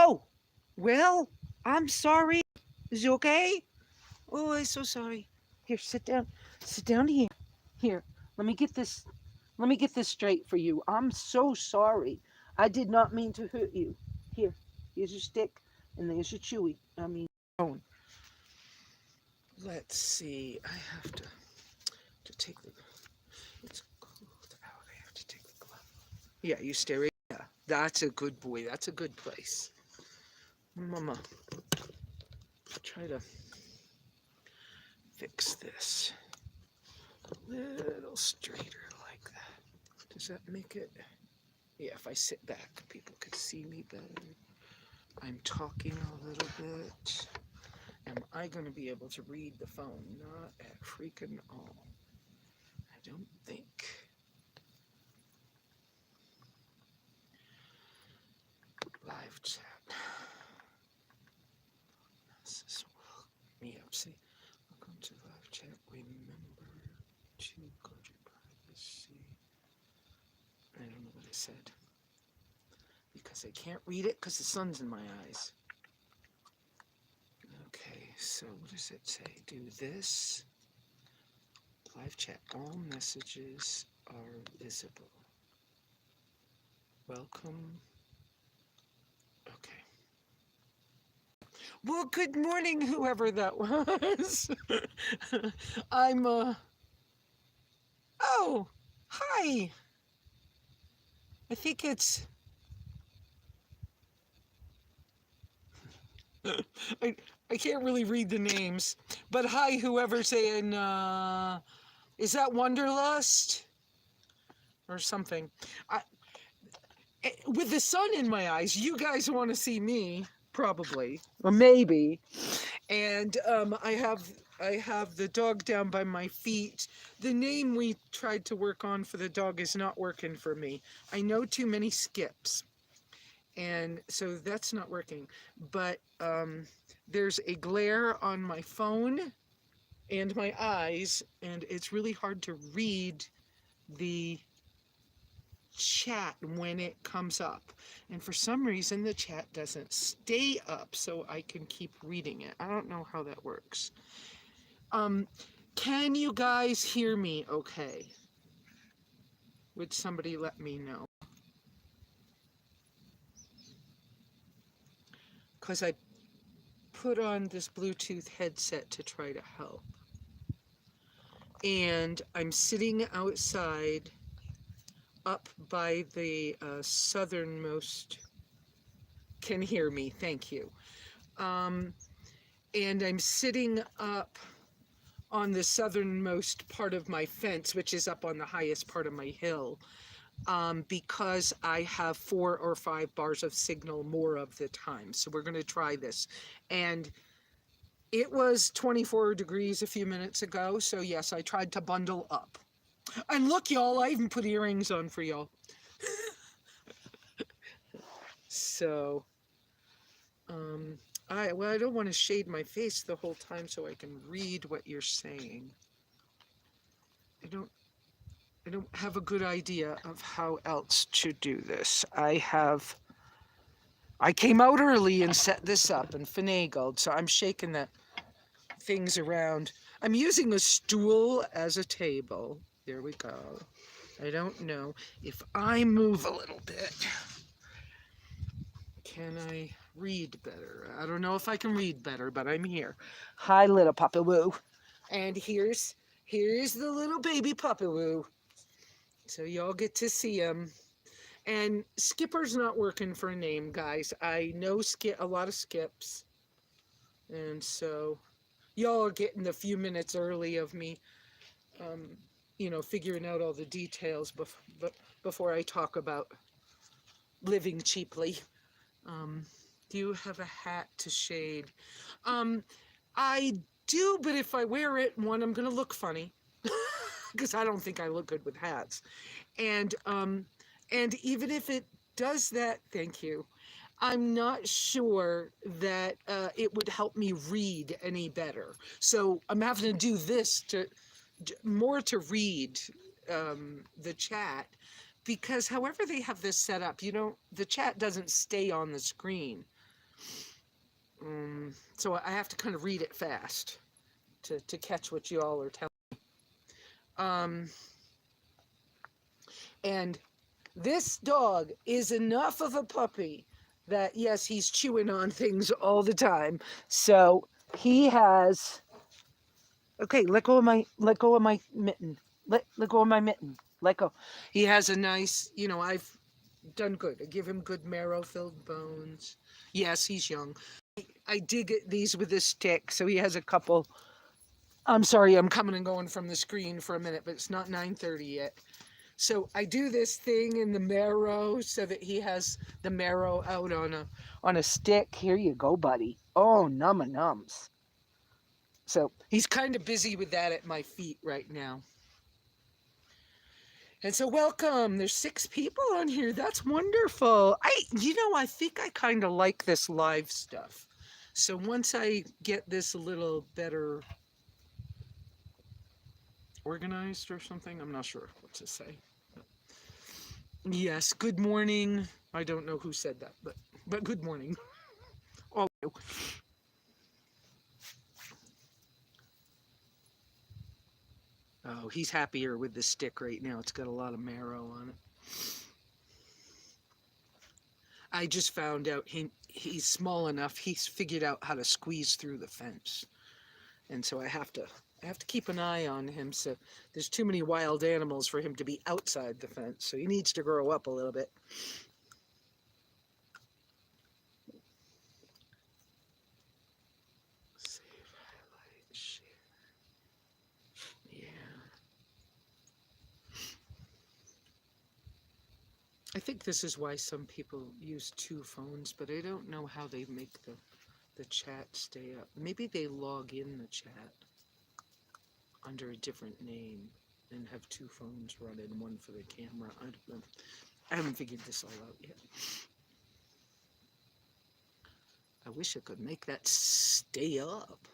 Oh, well, I'm sorry. Is you okay? Oh, I'm so sorry. Here, sit down. Sit down here. Here, let me get this. Let me get this straight for you. I'm so sorry. I did not mean to hurt you. Here, here's your stick, and there's your chewy. Phone. Let's see. I have to take the. It's cold out. I have to take the glove. Yeah, you stay right. Yeah, that's a good boy. That's a good place. Mama, try to fix this a little straighter like that. Does that make it? Yeah, if I sit back, people could see me better. I'm talking a little bit. Am I going to be able to read the phone? Not at freaking all. I don't think. Live chat. This is me up. See, welcome to live chat. Remember to go to privacy. I don't know what I said because I can't read it because the sun's in my eyes. Okay, so what does it say? Do this. Live chat. All messages are visible. Welcome. Okay. Well, good morning, whoever that was. I'm, oh, hi. I think it's, I can't really read the names, but hi, whoever's saying, is that Wanderlust? Or something. With the sun in my eyes, you guys want to see me, probably, or maybe. And I have the dog down by my feet. The name we tried to work on for the dog is not working for me. I know too many skips, and so that's not working. But there's a glare on my phone and my eyes, and it's really hard to read the chat when it comes up, and for some reason the chat doesn't stay up so I can keep reading it. I don't know how that works. Can you guys hear me okay? Would somebody let me know? Because I put on this Bluetooth headset to try to help, and I'm sitting outside up by the southernmost. Can hear me, thank you. And I'm sitting up on the southernmost part of my fence, which is up on the highest part of my hill, because I have 4 or 5 bars of signal more of the time. So we're going to try this. And it was 24 degrees a few minutes ago. So yes, I tried to bundle up. And look, y'all, I even put earrings on for y'all. So, I don't want to shade my face the whole time so I can read what you're saying. I don't have a good idea of how else to do this. I came out early and set this up and finagled, so I'm shaking the things around. I'm using a stool as a table. There we go. I don't know if I move a little bit. Can I read better? I don't know if I can read better, but I'm here. Hi, little Papa Woo. And here's the little baby Papa Woo. So y'all get to see him. And Skipper's not working for a name, guys. I know a lot of skips. And so y'all are getting the few minutes early of me, figuring out all the details before I talk about living cheaply. Do you have a hat to shade? I do, but if I wear it, one, I'm going to look funny because I don't think I look good with hats. And even if it does that, thank you, I'm not sure that it would help me read any better. So I'm having to do this to read the chat, because however they have this set up, the chat doesn't stay on the screen. So I have to kind of read it fast to catch what you all are telling me. And this dog is enough of a puppy that, yes, he's chewing on things all the time. So he has, okay, let go of my mitten. Let go of my mitten. Let go. He has a nice, I've done good. I give him good marrow-filled bones. Yes, he's young. I dig at these with a stick, so he has a couple. I'm sorry, I'm coming and going from the screen for a minute, but it's not 9:30 yet. So I do this thing in the marrow so that he has the marrow out on a stick. Here you go, buddy. Oh, nums. So he's kind of busy with that at my feet right now. And so welcome. There's 6 people on here. That's wonderful. I think I kind of like this live stuff. So once I get this a little better organized or something, I'm not sure what to say. Yes, good morning. I don't know who said that, but good morning. All of you. Oh, he's happier with the stick right now. It's got a lot of marrow on it. I just found out he's small enough. He's figured out how to squeeze through the fence, and so I have to keep an eye on him. So there's too many wild animals for him to be outside the fence. So he needs to grow up a little bit. Save, highlight, share. Yeah. I think this is why some people use 2 phones, but I don't know how they make the chat stay up. Maybe they log in the chat under a different name and have 2 phones running, one for the camera. I don't know. I haven't figured this all out yet. I wish I could make that stay up.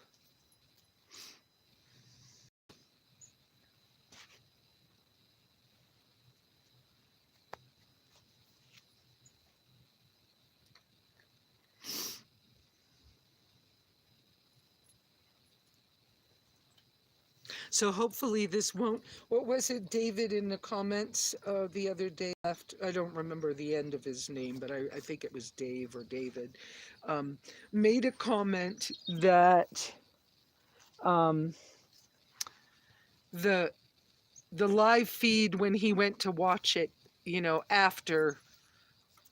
So hopefully this won't, what was it, David, in the comments the other day left? I don't remember the end of his name, but I think it was Dave or David, made a comment that the live feed when he went to watch it, after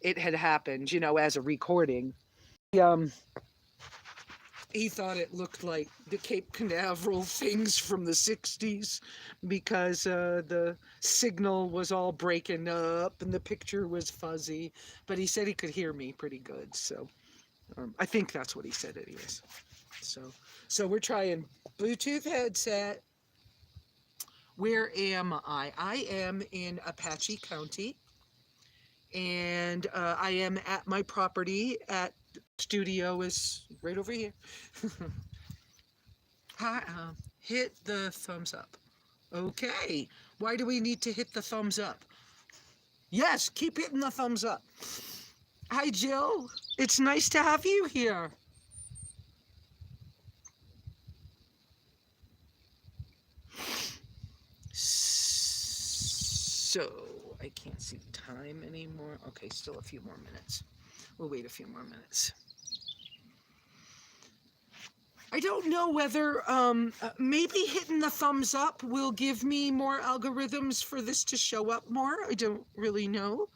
it had happened, as a recording, he thought it looked like the Cape Canaveral things from the 60s because the signal was all breaking up and the picture was fuzzy. But he said he could hear me pretty good. So I think that's what he said anyways. So we're trying Bluetooth headset. Where am I? I am in Apache County. And I am at my property at studio is right over here. Hi, hit the thumbs up. Okay. Why do we need to hit the thumbs up? Yes, keep hitting the thumbs up. Hi, Jill. It's nice to have you here. So, I can't see the time anymore. Okay, still a few more minutes. We'll wait a few more minutes. I don't know whether maybe hitting the thumbs up will give me more algorithms for this to show up more. I don't really know.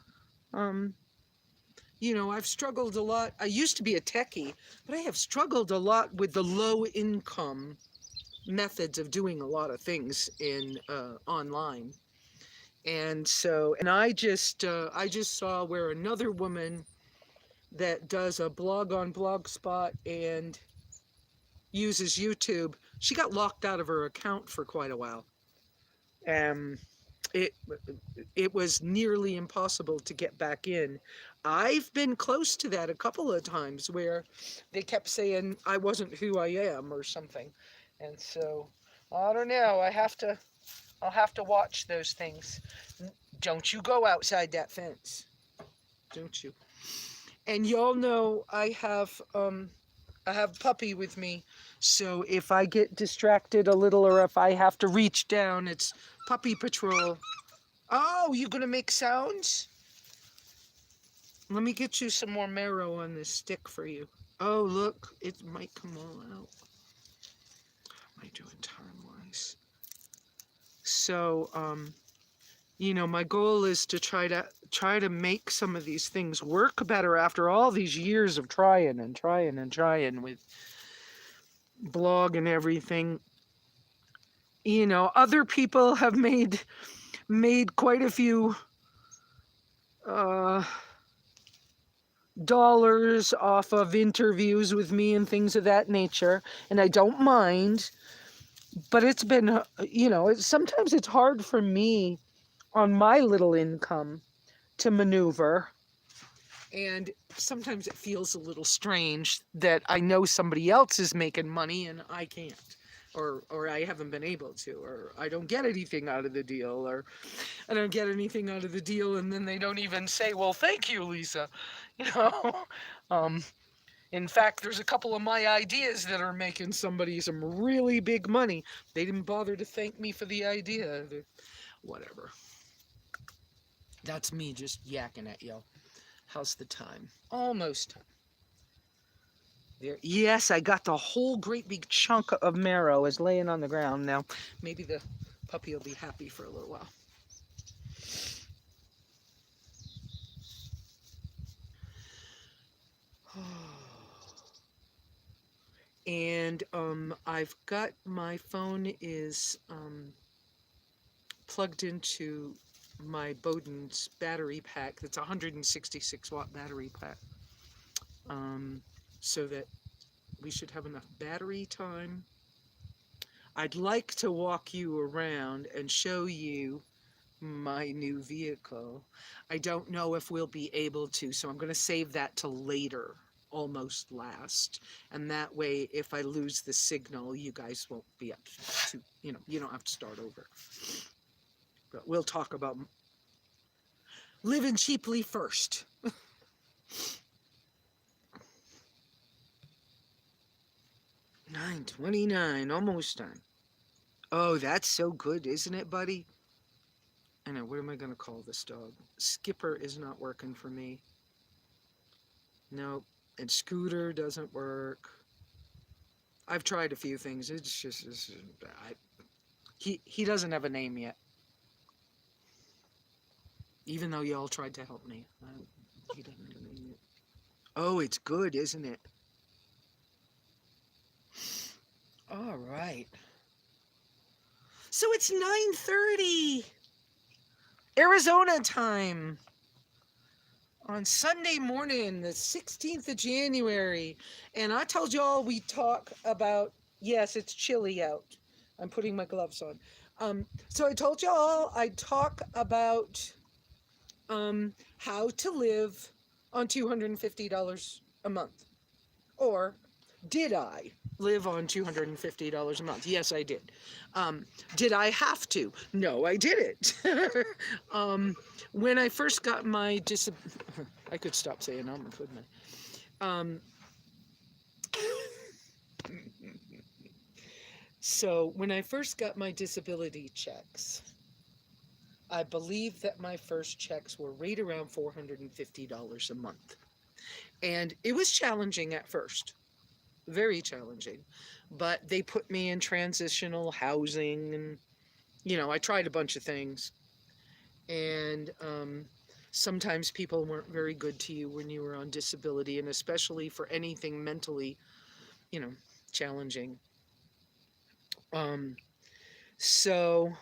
I've struggled a lot. I used to be a techie, but I have struggled a lot with the low income methods of doing a lot of things in online. And so, and I just saw where another woman that does a blog on Blogspot and uses YouTube, she got locked out of her account for quite a while. It was nearly impossible to get back in. I've been close to that a couple of times where they kept saying I wasn't who I am or something. And so I don't know. I'll have to watch those things. Don't you go outside that fence. Don't you? And y'all know I have Puppy with me, so if I get distracted a little or if I have to reach down, it's Puppy Patrol. Oh, you gonna make sounds? Let me get you some more marrow on this stick for you. Oh, look, it might come all out. What am I doing time-wise? So, my goal is to try to make some of these things work better after all these years of trying with blog and everything. Other people have made quite a few uh, dollars off of interviews with me and things of that nature, and I don't mind. But it's been, sometimes it's hard for me on my little income to maneuver. And sometimes it feels a little strange that I know somebody else is making money and I can't, or I haven't been able to, or I don't get anything out of the deal, or I don't get anything out of the deal, and then they don't even say, "Well, thank you, Lesa." You know. um, in fact, there's a couple of my ideas that are making somebody some really big money. They didn't bother to thank me for the idea. Whatever. That's me just yakking at you. How's the time? Almost time. There. Yes, I got the whole great big chunk of marrow is laying on the ground now. Maybe the puppy will be happy for a little while. And I've got my phone is plugged into my Bowden's battery pack. That's a 166 watt battery pack. So that we should have enough battery time. I'd like to walk you around and show you my new vehicle. I don't know if we'll be able to, so I'm going to save that till later, almost last. And that way, if I lose the signal, you guys won't be up to, you don't have to start over. But we'll talk about living cheaply first. 9:29, almost time. Oh, that's so good, isn't it, buddy? I know, what am I going to call this dog? Skipper is not working for me. Nope. And Scooter doesn't work. I've tried a few things. He doesn't have a name yet. Even though y'all tried to help me. He doesn't have a name yet. Oh, it's good, isn't it? All right. So it's 9:30 Arizona time on Sunday morning, the 16th of January. And I told y'all we talk about, yes, it's chilly out. I'm putting my gloves on. So I told y'all I'd talk about how to live on $250 a month. Or did I live on $250 a month? Yes, I did. Did I have to? No, I didn't. When I first got my I could stop saying couldn't I? So when I first got my disability checks, I believe that my first checks were right around $450 a month. And it was challenging at first, very challenging. But they put me in transitional housing and, I tried a bunch of things. And sometimes people weren't very good to you when you were on disability, and especially for anything mentally, challenging. So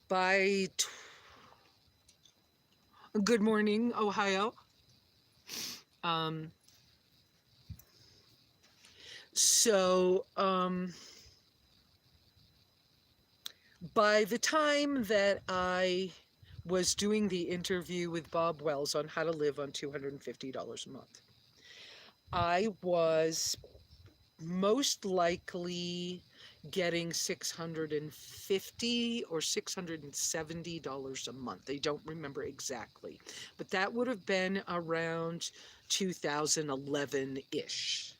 by good morning, Ohio. By the time that I was doing the interview with Bob Wells on how to live on $250 a month, I was most likely getting $650 or $670 a month. I don't remember exactly, but that would have been around 2011-ish.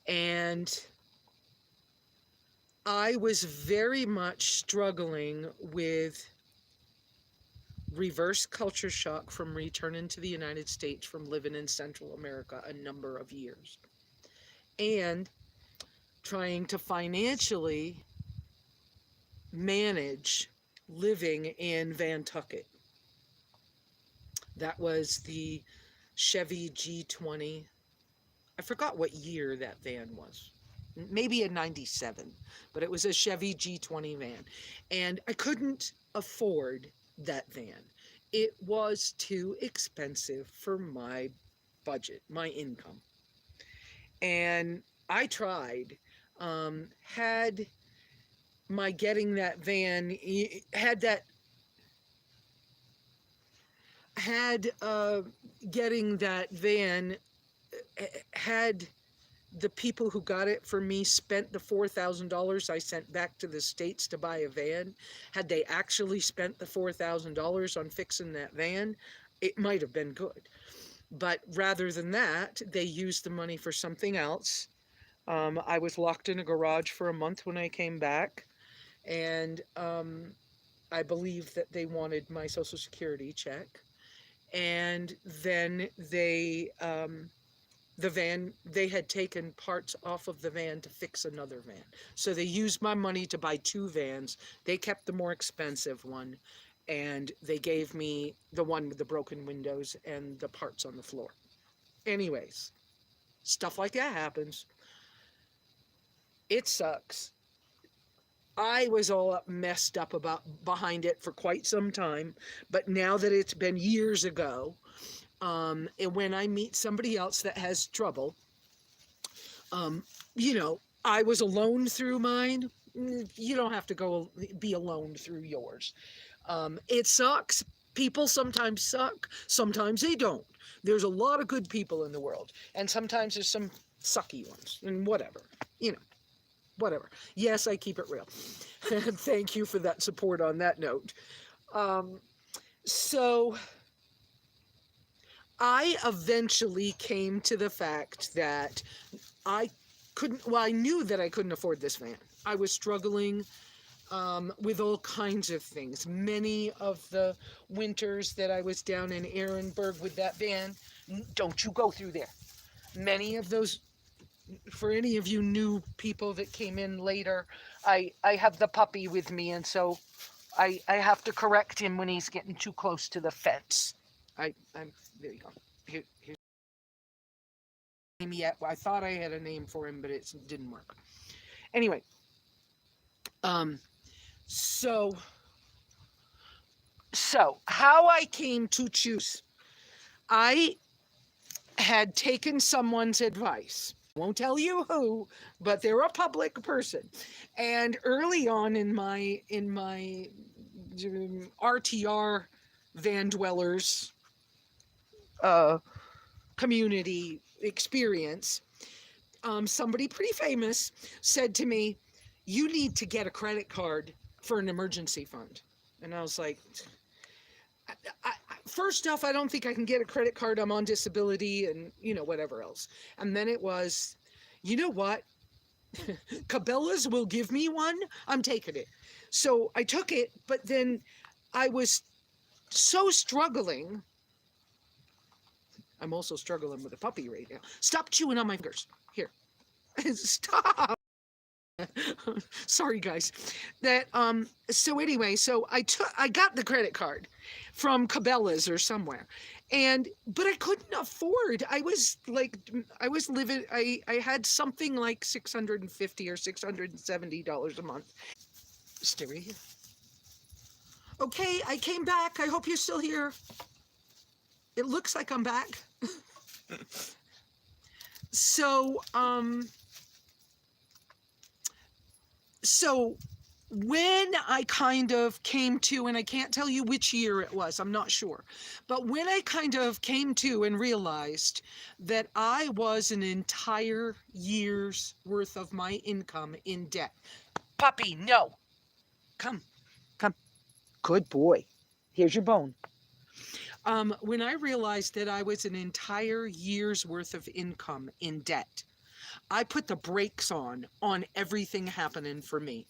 And I was very much struggling with reverse culture shock from returning to the United States from living in Central America a number of years, and trying to financially manage living in Vantucket. That was the Chevy G20. I forgot what year that van was. Maybe a 97, but it was a Chevy G20 van. And I couldn't afford that van. It was too expensive for my budget, my income. And I tried. Had my getting that van, getting that van, had the people who got it for me spent the $4,000 I sent back to the States to buy a van, had they actually spent the $4,000 on fixing that van, it might have been good. But rather than that, they used the money for something else. I was locked in a garage for a month when I came back, and I believe that they wanted my Social Security check. And then the van, they had taken parts off of the van to fix another van. So they used my money to buy two vans. They kept the more expensive one, and they gave me the one with the broken windows and the parts on the floor. Anyways, stuff like that happens. It sucks. I was all messed up behind it for quite some time, but now that it's been years ago, and when I meet somebody else that has trouble, I was alone through mine. You don't have to be alone through yours. It sucks. People sometimes suck, sometimes they don't. There's a lot of good people in the world, and sometimes there's some sucky ones, and whatever. Whatever. Yes, I keep it real. Thank you for that support on that note. So I eventually came to the fact that I knew that I couldn't afford this van. I was struggling with all kinds of things. Many of the winters that I was down in Ehrenberg with that van, don't you go through there. Many of those, for any of you new people that came in later, I have the puppy with me, and so I have to correct him when he's getting too close to the fence. I'm there you go. Here's name yet. I thought I had a name for him, but it didn't work. Anyway, so how I came to choose, I had taken someone's advice. Won't tell you who, but they're a public person. And early on in my RTR van dwellers community experience, somebody pretty famous said to me, "You need to get a credit card for an emergency fund." And I was like, first off, I don't think I can get a credit card. I'm on disability and, whatever else. And then it was, you know what? Cabela's will give me one. I'm taking it. So I took it, but then I was so struggling. I'm also struggling with a puppy right now. Stop chewing on my fingers. Here. Stop. Sorry guys. That so anyway, so I got the credit card from Cabela's or somewhere, but I couldn't afford. I was living, I had something like $650 or $670 a month. Stereo. Okay, I came back. I hope you're still here. It looks like I'm back. So when I kind of came to, and I can't tell you which year it was, I'm not sure, but when I kind of came to and realized that I was an entire year's worth of my income in debt. Puppy, no. Come, come. Good boy. Here's your bone. When I realized that I was an entire year's worth of income in debt, I put the brakes on everything happening for me.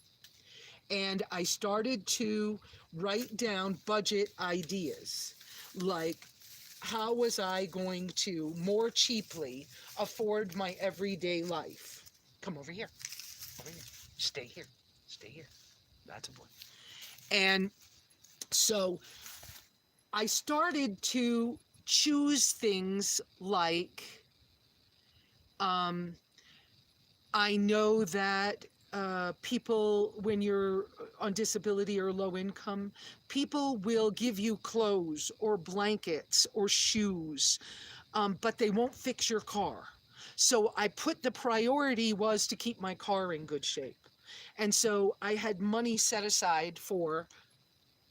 And I started to write down budget ideas, like how was I going to more cheaply afford my everyday life. Come over here. Over here. Stay here. Stay here. That's a boy. And so I started to choose things like I know that people, when you're on disability or low income, people will give you clothes or blankets or shoes, but they won't fix your car. So I put the priority was to keep my car in good shape. And so I had money set aside for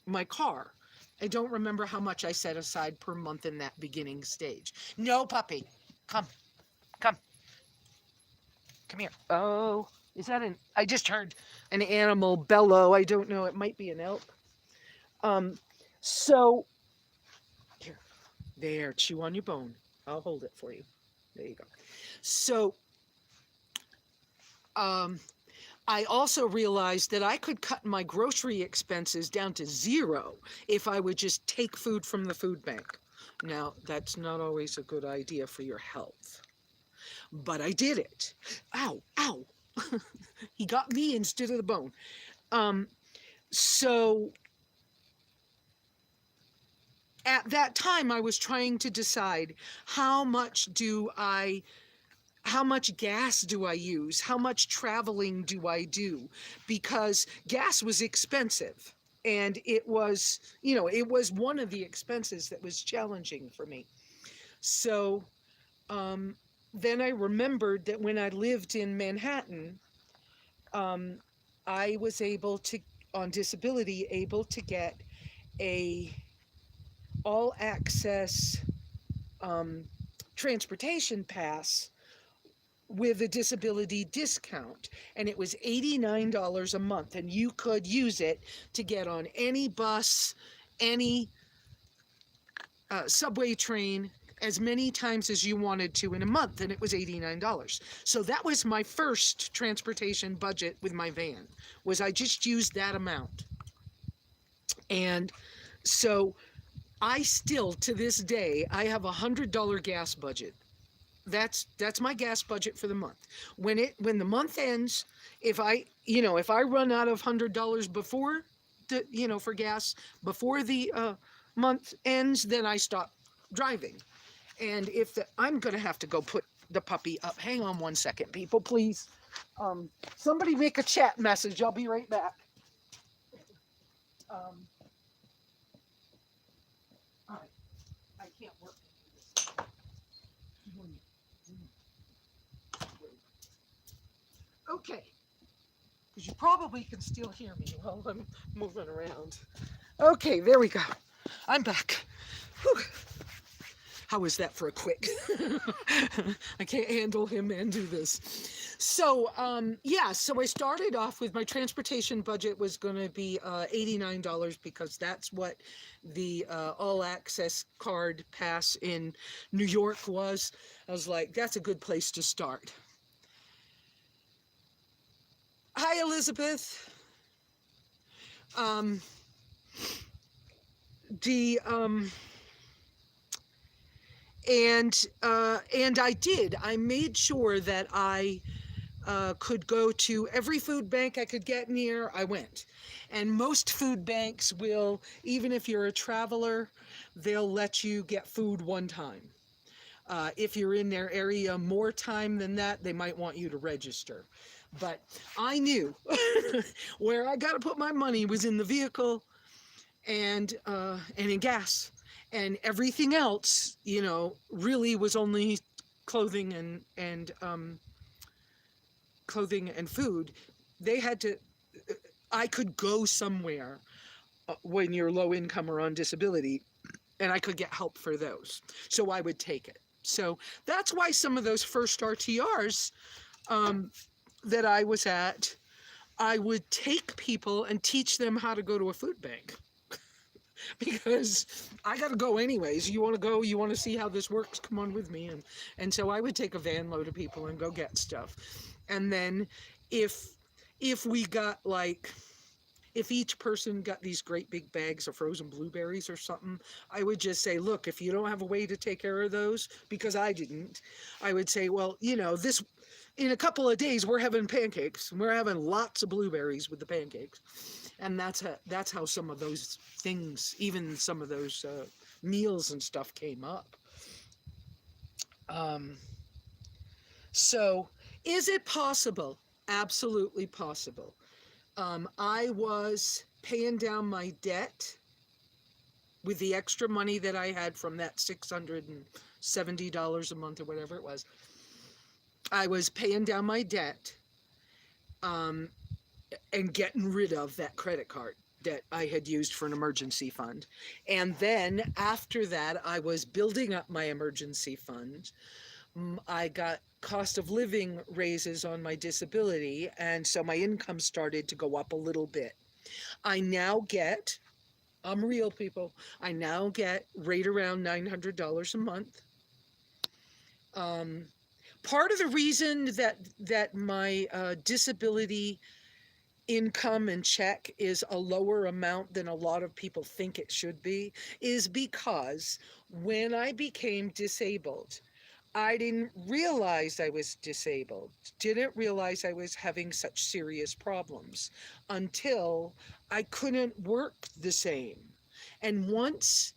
my car. I don't remember how much I set aside per month in that beginning stage. No, puppy. Come, come. Come here. Oh, is that I just heard an animal bellow. I don't know. It might be an elk. So, here. There, chew on your bone. I'll hold it for you. There you go. So, I also realized that I could cut my grocery expenses down to zero if I would just take food from the food bank. Now, that's not always a good idea for your health, but I did it. Ow, ow. He got me instead of the bone. So at that time, I was trying to decide how much gas do I use? How much traveling do I do? Because gas was expensive. And it was, it was one of the expenses that was challenging for me. So then I remembered that when I lived in Manhattan, I was able to, on disability, able to get a all access transportation pass with a disability discount, and it was $89 a month, and you could use it to get on any bus, any subway train, as many times as you wanted to in a month, and it was $89. So that was my first transportation budget with my van, was I just used that amount. And so I still, to this day, I have $100 gas budget. That's my gas budget for the month. When the month ends, if I run out of $100 before for gas before the month ends, then I stop driving. And I'm going to have to go put the puppy up. Hang on one second, people, please. Somebody make a chat message. I'll be right back. All right. I can't work. Okay. Because you probably can still hear me while I'm moving around. Okay, there we go. I'm back. Whew. How was that for a quick? I can't handle him and do this. So, so I started off with my transportation budget was going to be $89 because that's what the all access card pass in New York was. I was like, that's a good place to start. Hi, Elizabeth. And I did. I made sure that I could go to every food bank I could get near. I went. And most food banks will, even if you're a traveler, they'll let you get food one time. If you're in their area more time than that, they might want you to register. But I knew where I got to put my money was in the vehicle and in gas. And everything else, really was only clothing and food. They had to, I could go somewhere when you're low income or on disability, and I could get help for those. So I would take it. So that's why some of those first RTRs um, that I was at, I would take people and teach them how to go to a food bank because I got to go anyways. You want to go? You want to see how this works? Come on with me. And so I would take a van load of people and go get stuff. And then if if we got like if each person got these great big bags of frozen blueberries or something, I would just say, look, if you don't have a way to take care of those, because I didn't, I would say, well, this in a couple of days we're having pancakes. We're having lots of blueberries with the pancakes, and that's how some of those things, even some of those meals and stuff, came up. Um, so, is it possible? Absolutely possible. I was paying down my debt with the extra money that I had from that $670 a month or whatever it was. I was paying down my debt um, and getting rid of that credit card that I had used for an emergency fund. And then after that, I was building up my emergency fund. I got cost of living raises on my disability, and so my income started to go up a little bit. I now get, I'm real people, I now get right around $900 a month. Um, Part of the reason that my disability income and check is a lower amount than a lot of people think it should be is because when I became disabled, I didn't realize I was disabled, didn't realize I was having such serious problems until I couldn't work the same. And once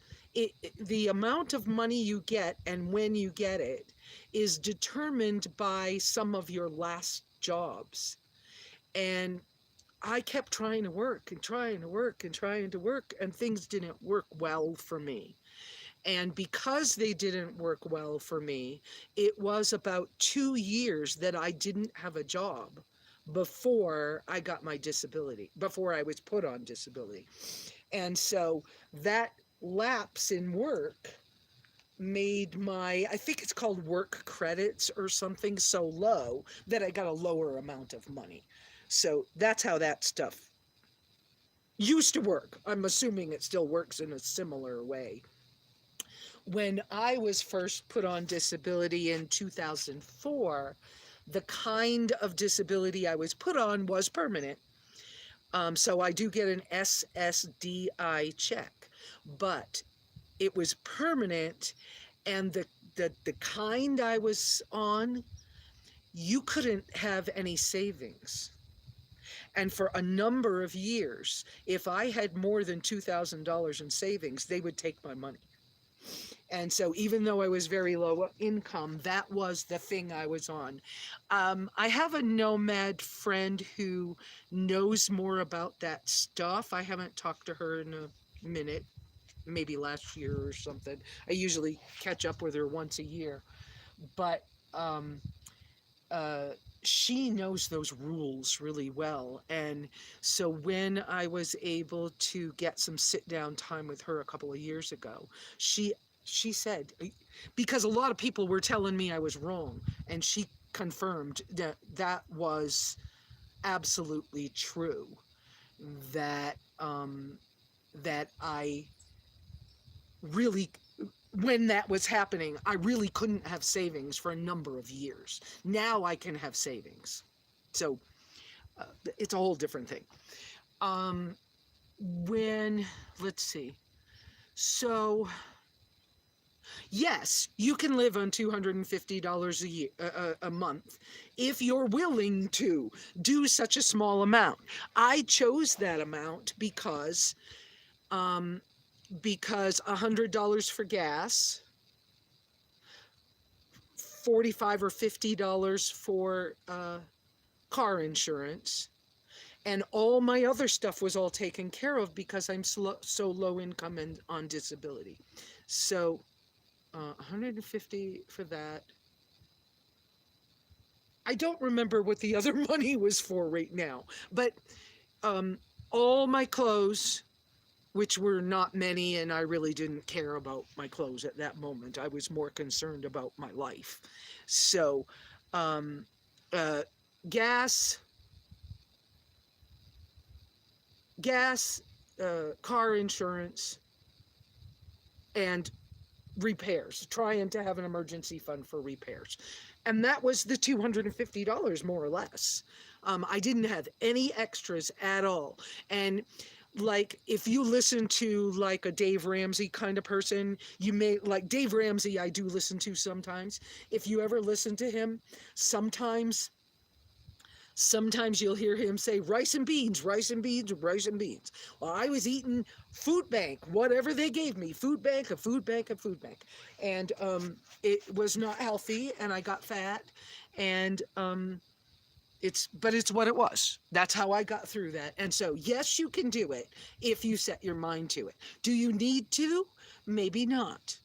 the amount of money you get and when you get it is determined by some of your last jobs. And I kept trying to work and trying to work and trying to work, and things didn't work well for me. And because they didn't work well for me, it was about 2 years that I didn't have a job before I got my disability, before I was put on disability. And so that lapse in work made my, I think it's called work credits or something, so low that I got a lower amount of money. So that's how that stuff used to work. I'm assuming it still works in a similar way. When I was first put on disability in 2004, the kind of disability I was put on was permanent. So I do get an SSDI check, but it was permanent, and the kind I was on, you couldn't have any savings. And for a number of years, if I had more than $2,000 in savings, they would take my money. And so even though I was very low income, that was the thing I was on. I have a nomad friend who knows more about that stuff. I haven't talked to her in a minute, maybe last year or something. I usually catch up with her once a year. But uh, she knows those rules really well. And so when I was able to get some sit down time with her a couple of years ago, she said, because a lot of people were telling me I was wrong, and she confirmed that that was absolutely true, that that I really, when that was happening, I really couldn't have savings for a number of years. Now I can have savings. So it's a whole different thing. Um, when, let's see. So, yes, you can live on $250 a year, a month, if you're willing to do such a small amount. I chose that amount because $100 for gas, $45 or $50 for car insurance, and all my other stuff was all taken care of because I'm so low income and on disability. So 150 for that. I don't remember what the other money was for right now, but Um, all my clothes, which were not many, and I really didn't care about my clothes at that moment. I was more concerned about my life. So, um, uh, gas, gas, car insurance, and repairs, trying to have an emergency fund for repairs. And that was the $250 more or less. I didn't have any extras at all. And like if you listen to like a Dave Ramsey kind of person, you may like Dave Ramsey. I do listen to sometimes. If you ever listen to him, sometimes sometimes you'll hear him say rice and beans, rice and beans, rice and beans. Well, I was eating food bank, whatever they gave me, food bank, a food bank, a food bank. And it was not healthy and I got fat. And but it's what it was. That's how I got through that. And so, yes, you can do it if you set your mind to it. Do you need to? Maybe not.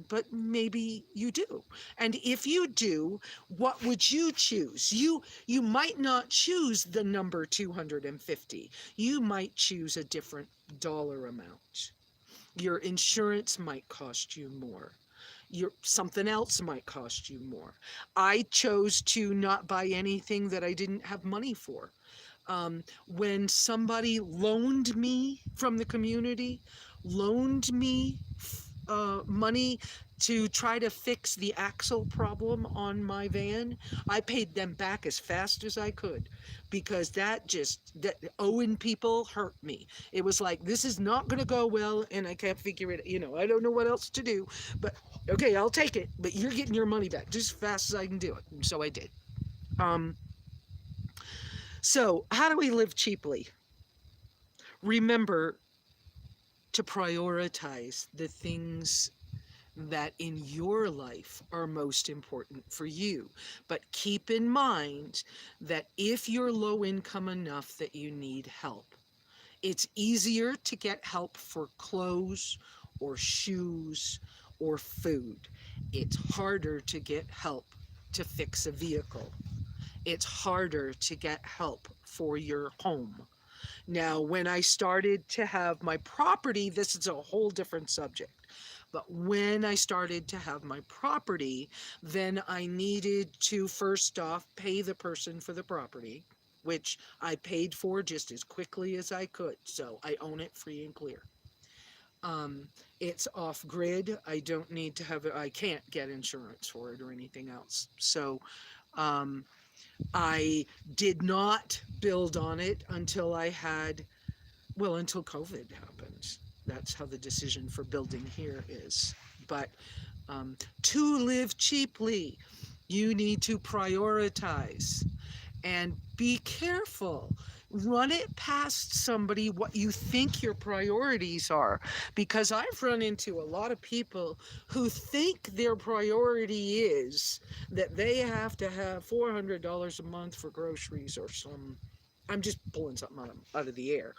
But maybe you do. And if you do, what would you choose? You might not choose the number 250. You might choose a different dollar amount. Your insurance might cost you more. Something else might cost you more. I chose to not buy anything that I didn't have money for. When somebody loaned me from the community, loaned me money to try to fix the axle problem on my van, I paid them back as fast as I could because that owing people hurt me. It was like, this is not going to go well and I can't figure it, I don't know what else to do, but okay, I'll take it, but you're getting your money back just as fast as I can do it. And so I did. Um, so how do we live cheaply? Remember to prioritize the things that in your life are most important for you. But keep in mind that if you're low income enough that you need help, it's easier to get help for clothes or shoes or food. It's harder to get help to fix a vehicle. It's harder to get help for your home. Now, when I started to have my property, this is a whole different subject. But when I started to have my property, then I needed to first off pay the person for the property, which I paid for just as quickly as I could. So I own it free and clear. It's off grid. I don't need to have it. I can't get insurance for it or anything else. So I did not build on it until until COVID happened. That's how the decision for building here is. But to live cheaply, you need to prioritize and be careful. Run it past somebody what you think your priorities are. Because I've run into a lot of people who think their priority is that they have to have $400 a month for groceries or I'm just pulling something out of the air.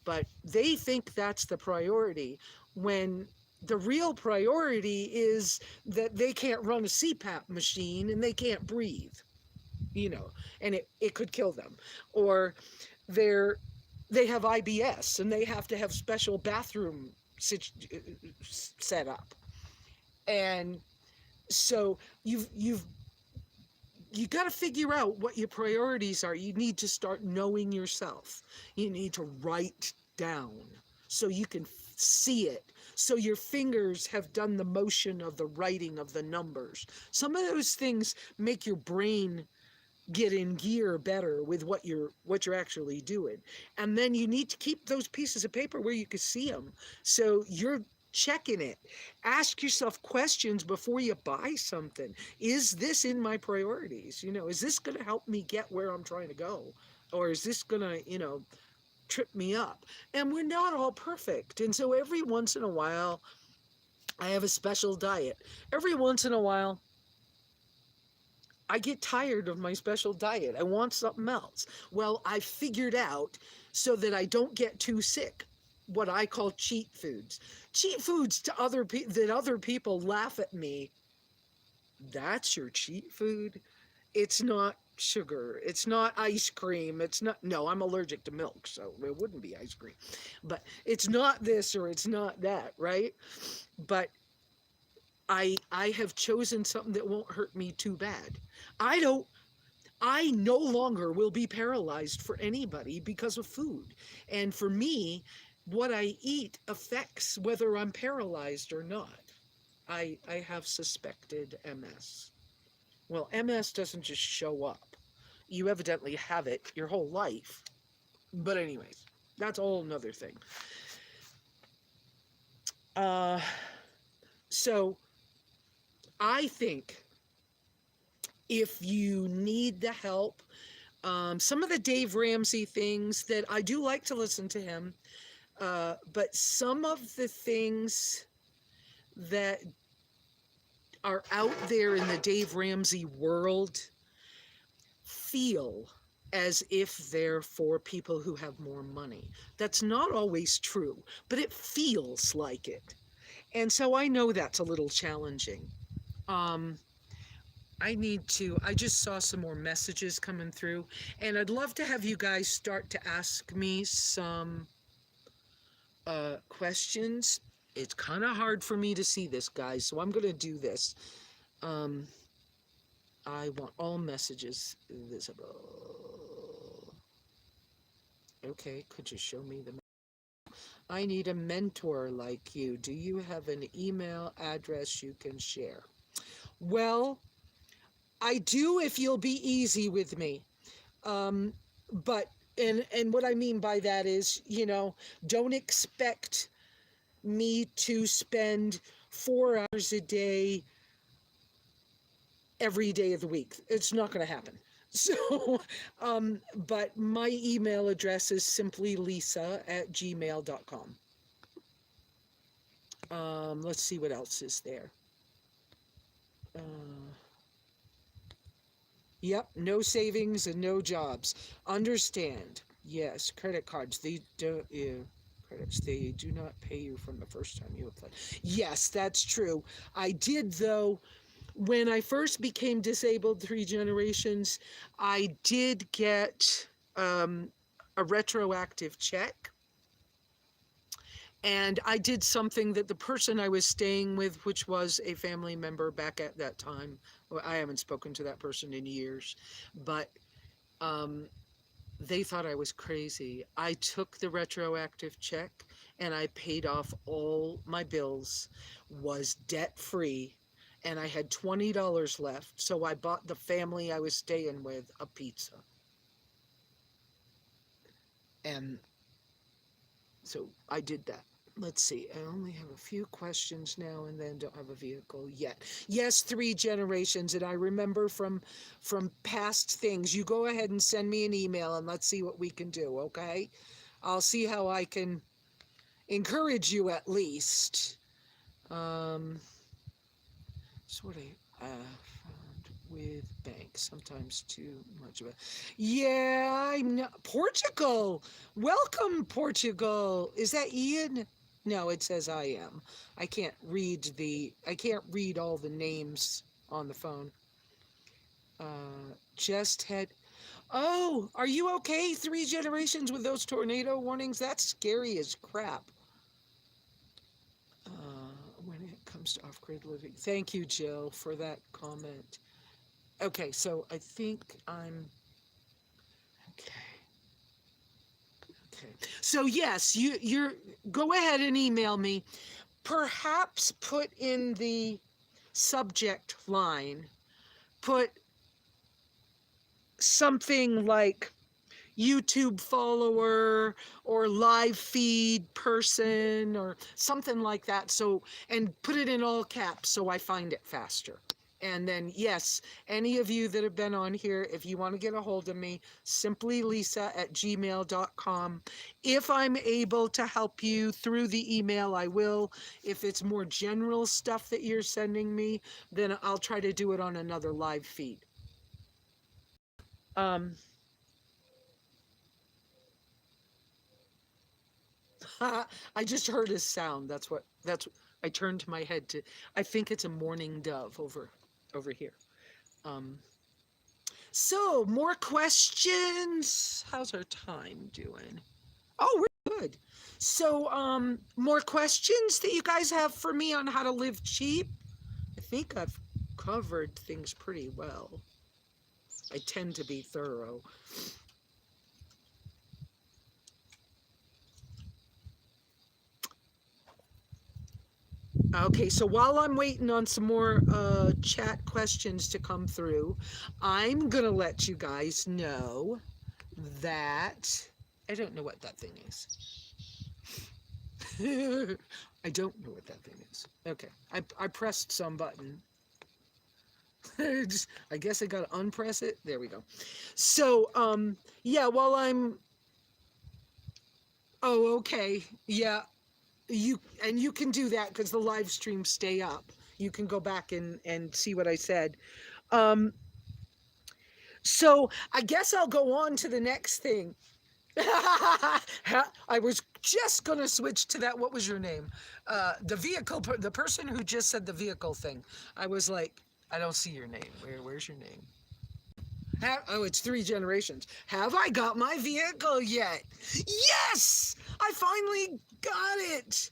But they think that's the priority when the real priority is that they can't run a CPAP machine and they can't breathe, and it could kill them. Or they have IBS and they have to have special bathroom set up. And so you've you got to figure out what your priorities are. You need to start knowing yourself. You need to write down so you can see it. So your fingers have done the motion of the writing of the numbers. Some of those things make your brain get in gear better with what you're actually doing. And then you need to keep those pieces of paper where you can see them. So you're checking it. Ask yourself questions before you buy something. Is this in my priorities? Is this going to help me get where I'm trying to go? Or is this going to, trip me up? And we're not all perfect. And so every once in a while, I have a special diet. Every once in a while, I get tired of my special diet. I want something else. Well, I figured out so that I don't get too sick what I call cheat foods. Cheat foods to other people laugh at me. That's your cheat food? It's not sugar. It's not ice cream. It's not, no, I'm allergic to milk, so it wouldn't be ice cream. But it's not this or it's not that, right? But I have chosen something that won't hurt me too bad. I don't I no longer will be paralyzed for anybody because of food. And for me, what I eat affects whether I'm paralyzed or not. I have suspected MS. Well, MS doesn't just show up. You evidently have it your whole life. But anyways, that's a whole nother thing. Uh, so I think if you need the help, some of the Dave Ramsey things that I do like to listen to him, but some of the things that are out there in the Dave Ramsey world feel as if they're for people who have more money. That's not always true, but it feels like it. And so I know that's a little challenging. Um, I just saw some more messages coming through, and I'd love to have you guys start to ask me some questions. It's kind of hard for me to see this, guys, so I'm going to do this. Um, I want all messages visible. Okay, could you show me the... I need a mentor like you. Do you have an email address you can share? Well, I do if you'll be easy with me. Um, but and what I mean by that is, don't expect me to spend 4 hours a day every day of the week. It's not going to happen. So, but my email address is simplylesa@gmail.com. Let's see what else is there. Yep, no savings and no jobs. Understand. Yes, credit cards. They don't. Credits. They do not pay you from the first time you apply. Yes, that's true. I did though. When I first became disabled 3 generations, I did get a retroactive check. And I did something that the person I was staying with, which was a family member back at that time, well, I haven't spoken to that person in years, but they thought I was crazy. I took the retroactive check and I paid off all my bills, was debt free, and I had $20 left. So I bought the family I was staying with a pizza. And so I did that. Let's see, I only have a few questions now and then don't have a vehicle yet. Yes, 3 generations, and I remember from past things. You go ahead and send me an email and let's see what we can do, okay? I'll see how I can encourage you at least. That's what I found with banks, sometimes too much of it. Yeah, I'm not. Portugal! Welcome, Portugal! Is that Ian? No, it says I am. I can't read all the names on the phone. Just had... Oh, are you okay? 3 generations with those tornado warnings? That's scary as crap. When it comes to off-grid living. Thank you, Jill, for that comment. Okay, so I think I'm... Okay. So yes, you're go ahead and email me. Perhaps put in the subject line, put something like YouTube follower or live feed person or something like that. So, and put it in all caps so I find it faster. And then, yes, any of you that have been on here, if you want to get a hold of me, simplylesa@gmail.com. If I'm able to help you through the email, I will. If it's more general stuff that you're sending me, then I'll try to do it on another live feed. I just heard a sound. I turned my head to, I think it's a mourning dove over here. So, more questions. How's our time doing? Oh, we're good. So, more questions that you guys have for me on how to live cheap? I think I've covered things pretty well. I tend to be thorough. Okay, so while I'm waiting on some more chat questions to come through, I'm going to let you guys know that I don't know what that thing is. I don't know what that thing is. Okay, I pressed some button. I guess I got to unpress it. There we go. So, yeah, while I'm... Oh, okay. Yeah, you can do that because the live streams stay up. You can go back and see what I said. Um, so I guess I'll go on to the next thing. I was just gonna switch to that. What was your name? The vehicle, the person who just said the vehicle thing. I was like, I don't see your name. Where's your name? Oh, it's 3 generations. Have I got my vehicle yet? Yes! I finally got it.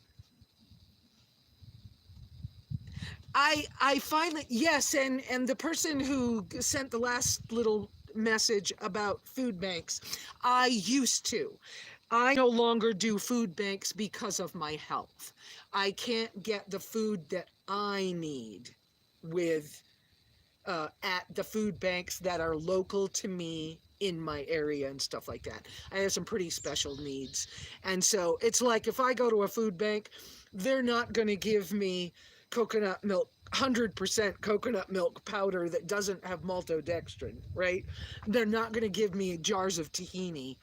I finally, yes, and the person who sent the last little message about food banks, I used to. I no longer do food banks because of my health. I can't get the food that I need with at the food banks that are local to me in my area and stuff like that. I have some pretty special needs. And so it's like if I go to a food bank, they're not going to give me coconut milk 100% coconut milk powder that doesn't have maltodextrin, right? They're not going to give me jars of tahini,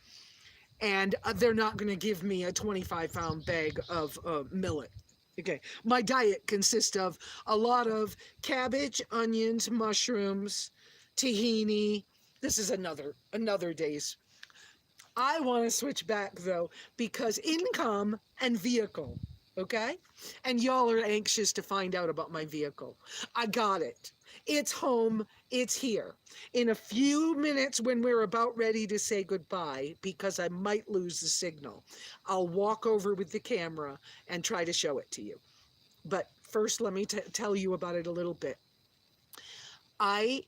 and they're not going to give me a 25-pound bag of millet. Okay, my diet consists of a lot of cabbage, onions, mushrooms, tahini. This is another day's. I want to switch back though because income and vehicle, okay? And y'all are anxious to find out about my vehicle. I got it. It's home. It's here. In a few minutes when we're about ready to say goodbye, because I might lose the signal, I'll walk over with the camera and try to show it to you. But first, let me tell you about it a little bit. I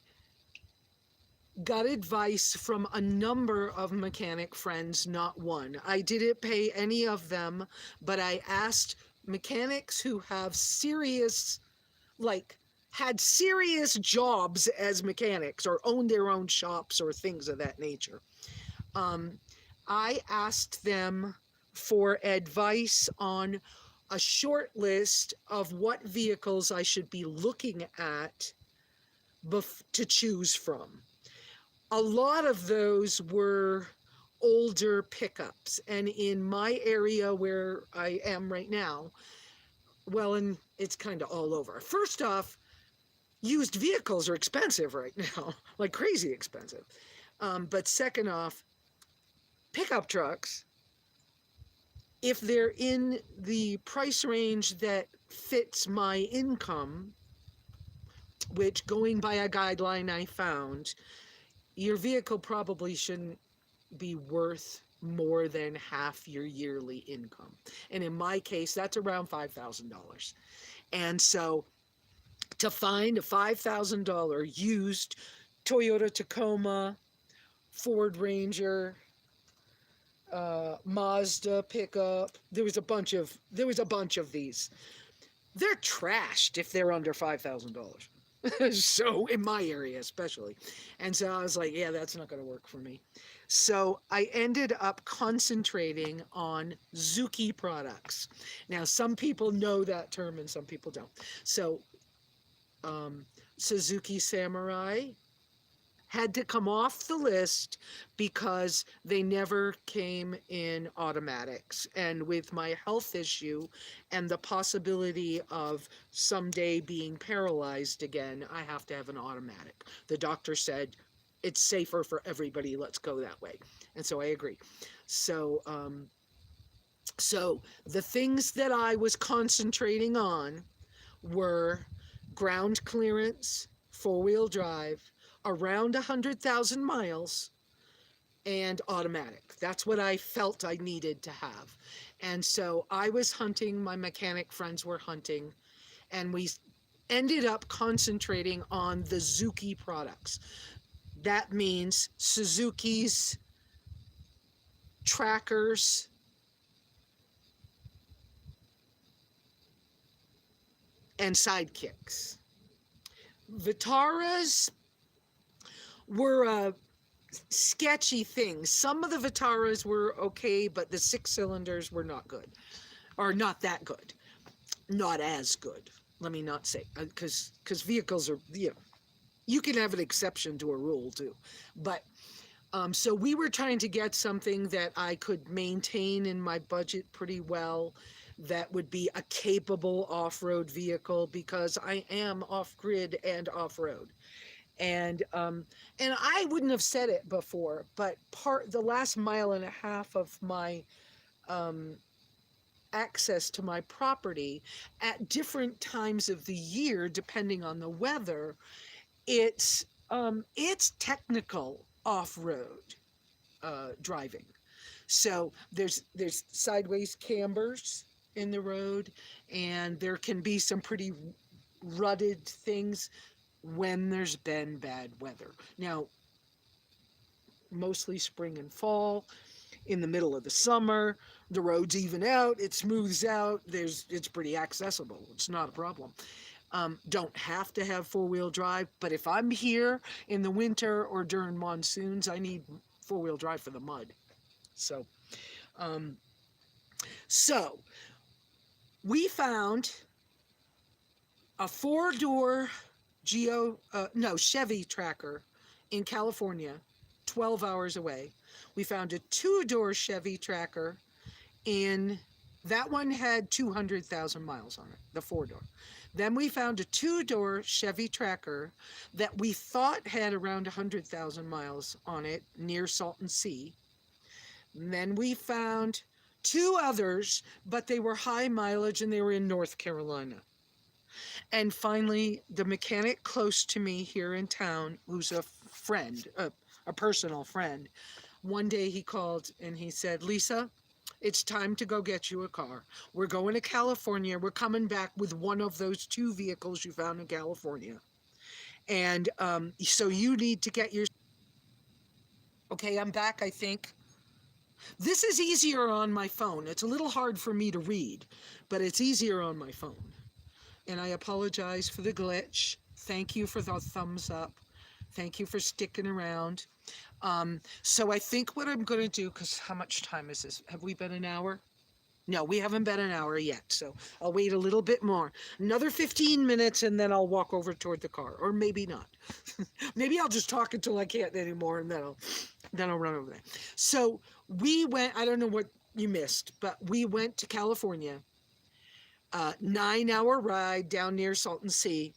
got advice from a number of mechanic friends, not one. I didn't pay any of them, but I asked mechanics who have serious, like, had serious jobs as mechanics or owned their own shops or things of that nature. I asked them for advice on a short list of what vehicles I should be looking at to choose from. A lot of those were older pickups, and in my area where I am right now, well, and it's kind of all over. First off, used vehicles are expensive right now, like crazy expensive. But second off, pickup trucks, if they're in the price range that fits my income, which going by a guideline I found, your vehicle probably shouldn't be worth more than half your yearly income. And in my case, that's around $5,000. And so to find a $5,000 used Toyota Tacoma, Ford Ranger, Mazda pickup, there was a bunch of these. They're trashed if they're under $5,000. So in my area especially. And so I was like, yeah, that's not going to work for me. So I ended up concentrating on Zuki products. Now some people know that term and some people don't. So Suzuki Samurai had to come off the list because they never came in automatics. And with my health issue and the possibility of someday being paralyzed again, I have to have an automatic. The doctor said, it's safer for everybody, let's go that way. And so I agree. So, so the things that I was concentrating on were ground clearance, 4-wheel drive, around 100,000 miles and automatic. That's what I felt I needed to have. And so I was hunting, my mechanic friends were hunting, and we ended up concentrating on the Zuki products. That means Suzuki's trackers and sidekicks. Vitaras were a sketchy thing. Some of the Vitaras were okay, but the 6 cylinders were not good, or not that good, not as good. Let me not say, because vehicles are, you can have an exception to a rule too. But so we were trying to get something that I could maintain in my budget pretty well, that would be a capable off-road vehicle, because I am off-grid and off-road. And I wouldn't have said it before, but the last mile and a half of my access to my property at different times of the year, depending on the weather, it's technical off-road driving. So there's sideways cambers in the road, and there can be some pretty rutted things when there's been bad weather. Now, mostly spring and fall. In the middle of the summer, the roads even out, it smooths out, it's pretty accessible. It's not a problem. Don't have to have four-wheel drive, but if I'm here in the winter or during monsoons, I need four-wheel drive for the mud. So we found a four-door Chevy Tracker in California, 12 hours away. We found a two-door Chevy Tracker that one had 200,000 miles on it, the four-door. Then we found a two-door Chevy Tracker that we thought had around 100,000 miles on it near Salton Sea. And then we found two others, but they were high mileage and they were in North Carolina. And finally, the mechanic close to me here in town, who's a friend, a personal friend, one day he called and he said, "Lesa, it's time to go get you a car. We're going to California. We're coming back with one of those two vehicles you found in California. And so you need to get your..." Okay, I'm back, I think. This is easier on my phone. It's a little hard for me to read, but it's easier on my phone. And I apologize for the glitch. Thank you for the thumbs up. Thank you for sticking around. So I think what I'm going to do, because how much time is this? Have we been an hour? No, we haven't been an hour yet. So I'll wait a little bit more. Another 15 minutes and then I'll walk over toward the car. Or maybe not. Maybe I'll just talk until I can't anymore and then I'll run over there. So we went, I don't know what you missed, but we went to California. 9-hour ride down near Salton Sea.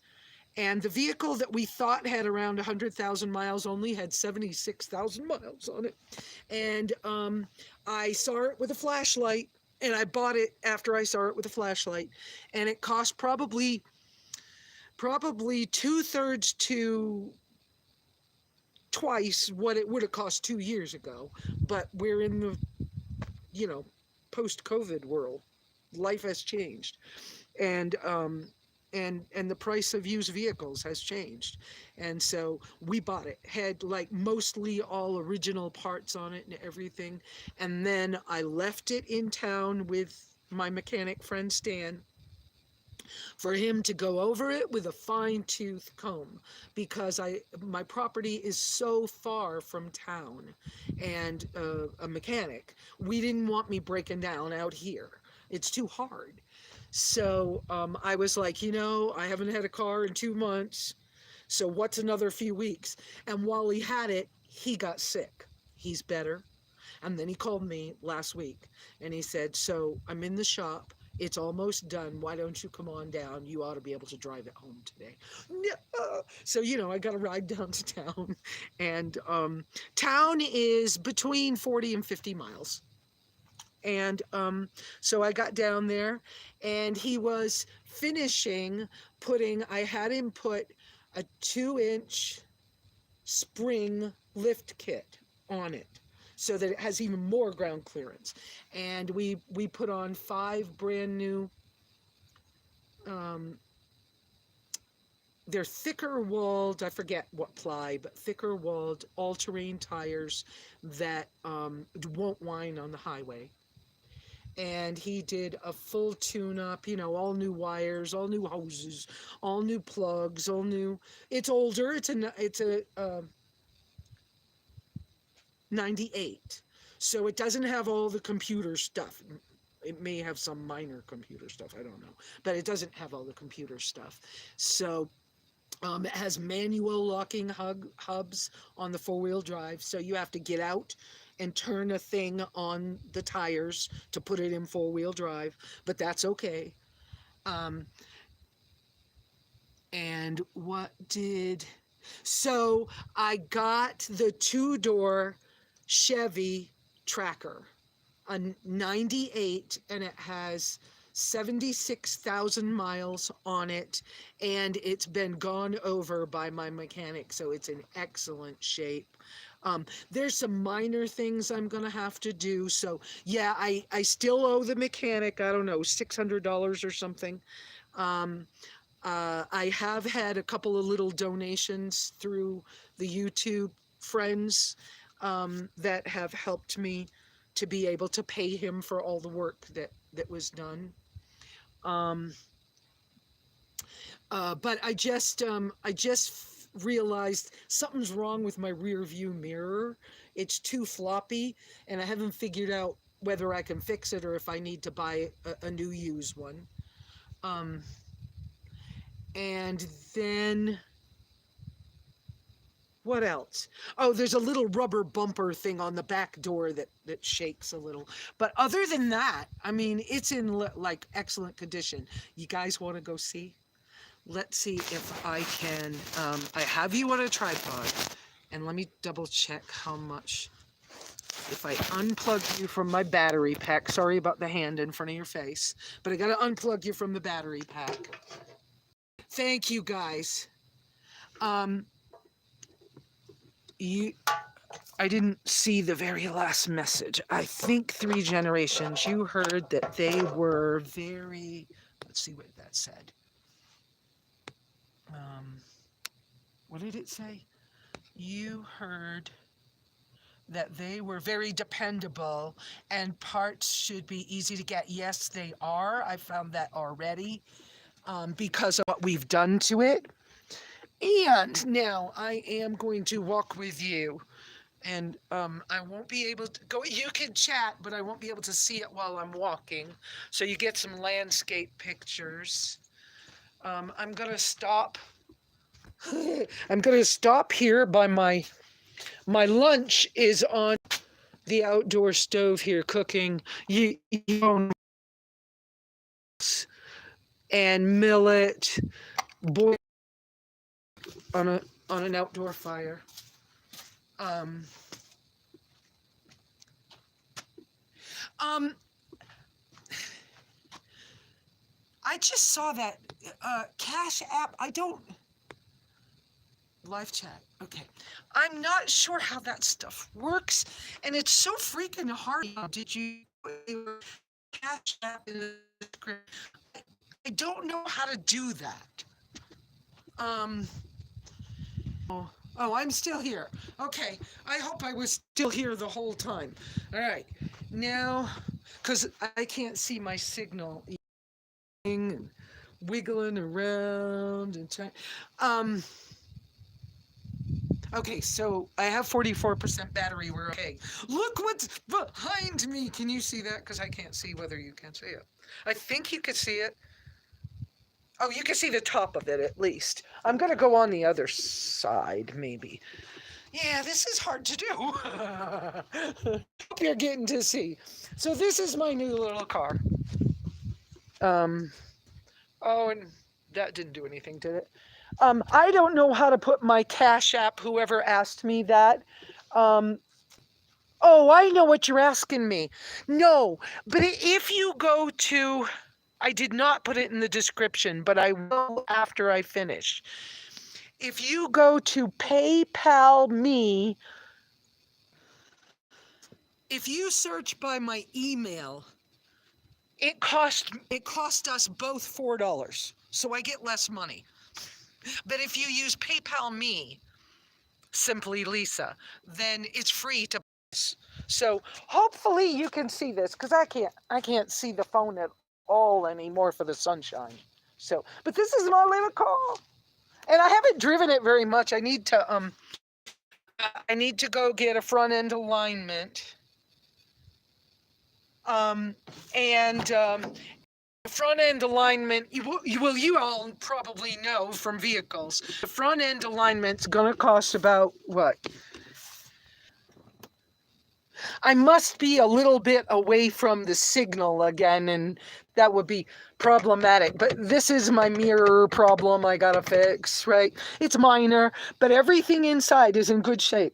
And the vehicle that we thought had around 100,000 miles only had 76,000 miles on it. And I saw it with a flashlight, and I bought it after I saw it with a flashlight. And it cost probably 2/3 to twice what it would have cost 2 years ago. But we're in the, post-COVID world. Life has changed. And the price of used vehicles has changed. And so we bought it. Had like mostly all original parts on it and everything. And then I left it in town with my mechanic friend Stan for him to go over it with a fine-tooth comb, because my property is so far from town and a mechanic. We didn't want me breaking down out here. It's too hard. So I was like, I haven't had a car in 2 months, so what's another few weeks? And while he had it, he got sick. He's better. And then he called me last week and he said, "So I'm in the shop. It's almost done. Why don't you come on down? You ought to be able to drive it home today." So, I got to ride down to town. And town is between 40 and 50 miles. And so I got down there and he was finishing I had him put a 2-inch spring lift kit on it, so that it has even more ground clearance. And we put on 5 brand new, um, they're thicker walled, I forget what ply, but thicker walled all-terrain tires that won't whine on the highway. And he did a full tune-up, all new wires, all new hoses, all new plugs, all new. It's older. It's a 98, so it doesn't have all the computer stuff. It may have some minor computer stuff, I don't know, but it doesn't have all the computer stuff. So it has manual locking hubs on the 4-wheel drive, so you have to get out and turn a thing on the tires to put it in 4-wheel drive, but that's okay. Um, and so I got the 2-door Chevy Tracker, a 98, and it has 76,000 miles on it, and it's been gone over by my mechanic, so it's in excellent shape. There's some minor things I'm gonna have to do, so yeah, I still owe the mechanic, I don't know, $600 or something. I have had a couple of little donations through the YouTube friends that have helped me to be able to pay him for all the work that was done. But I just realized something's wrong with my rear view mirror. It's too floppy, and I haven't figured out whether I can fix it or if I need to buy a new used one. And then what else? Oh, there's a little rubber bumper thing on the back door that shakes a little. But other than that, I mean, it's in like excellent condition. You guys want to go see? Let's see if I can. I have you on a tripod, and let me double check how much. If I unplug you from my battery pack, sorry about the hand in front of your face, but I got to unplug you from the battery pack. Thank you, guys. I didn't see the very last message. I think 3 generations. You heard that they were very. Let's see what that said. What did it say? You heard that they were very dependable and parts should be easy to get. Yes, they are. I found that already because of what we've done to it. And now I am going to walk with you, and I won't be able to go. You can chat, but I won't be able to see it while I'm walking. So you get some landscape pictures. I'm gonna stop. I'm gonna stop here by my lunch is on the outdoor stove here cooking. And millet boiled on an outdoor fire. I just saw that Cash App. I don't live chat. Okay, I'm not sure how that stuff works, and it's so freaking hard. Did you Cash App in the script? I don't know how to do that. Oh, I'm still here. Okay, I hope I was still here the whole time. All right, now, because I can't see my signal, and wiggling around and trying. Okay, so I have 44% battery. We're okay. Look what's behind me. Can you see that? Because I can't see whether you can see it. I think you can see it. Oh, you can see the top of it at least. I'm going to go on the other side, maybe. Yeah, this is hard to do. Hope you're getting to see. So this is my new little car. Oh, and that didn't do anything, did it? I don't know how to put my Cash App, whoever asked me that. Oh, I know what you're asking me. No, but if you go to, I did not put it in the description, but I will after I finish. if you go to PayPal me, if you search by my email, it cost us both $4, so I get less money. But if you use PayPal me, SimplyLesa, then it's free to. So hopefully you can see this, because I can't see the phone at all anymore for the sunshine. So, but this is my little car, and I haven't driven it very much. I need to go get a front end alignment. And front end alignment, you all probably know from vehicles, the front end alignment's gonna cost about what? I must be a little bit away from the signal again, and that would be problematic. But this is my mirror problem I gotta fix, right? It's minor, but everything inside is in good shape.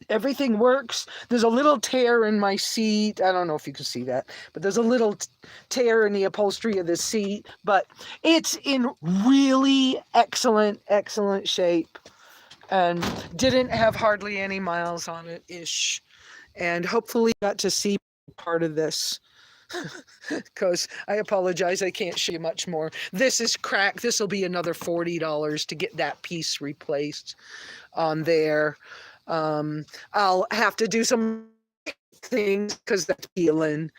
Everything works. There's a little tear in my seat. I don't know if you can see that, but there's a little tear in the upholstery of the seat, but it's in really excellent shape, and didn't have hardly any miles on it-ish. And hopefully got to see part of this, because I apologize, I can't show you much more. This is cracked. This will be another $40 to get that piece replaced on there. I'll have to do some things because that's peeling.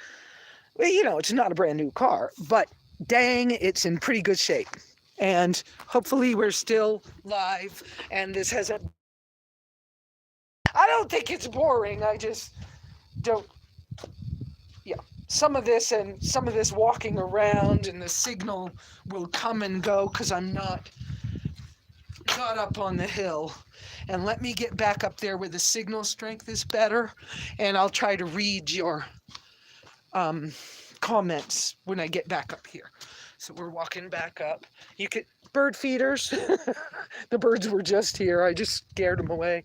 Well, it's not a brand new car, but dang, it's in pretty good shape. And hopefully we're still live, and this hasn't. I don't think it's boring. I just don't. Yeah, some of this walking around, and the signal will come and go because I'm not up on the hill. And let me get back up there where the signal strength is better, and I'll try to read your comments when I get back up here. So we're walking back up. You could bird feeders. The birds were just here. I just scared them away.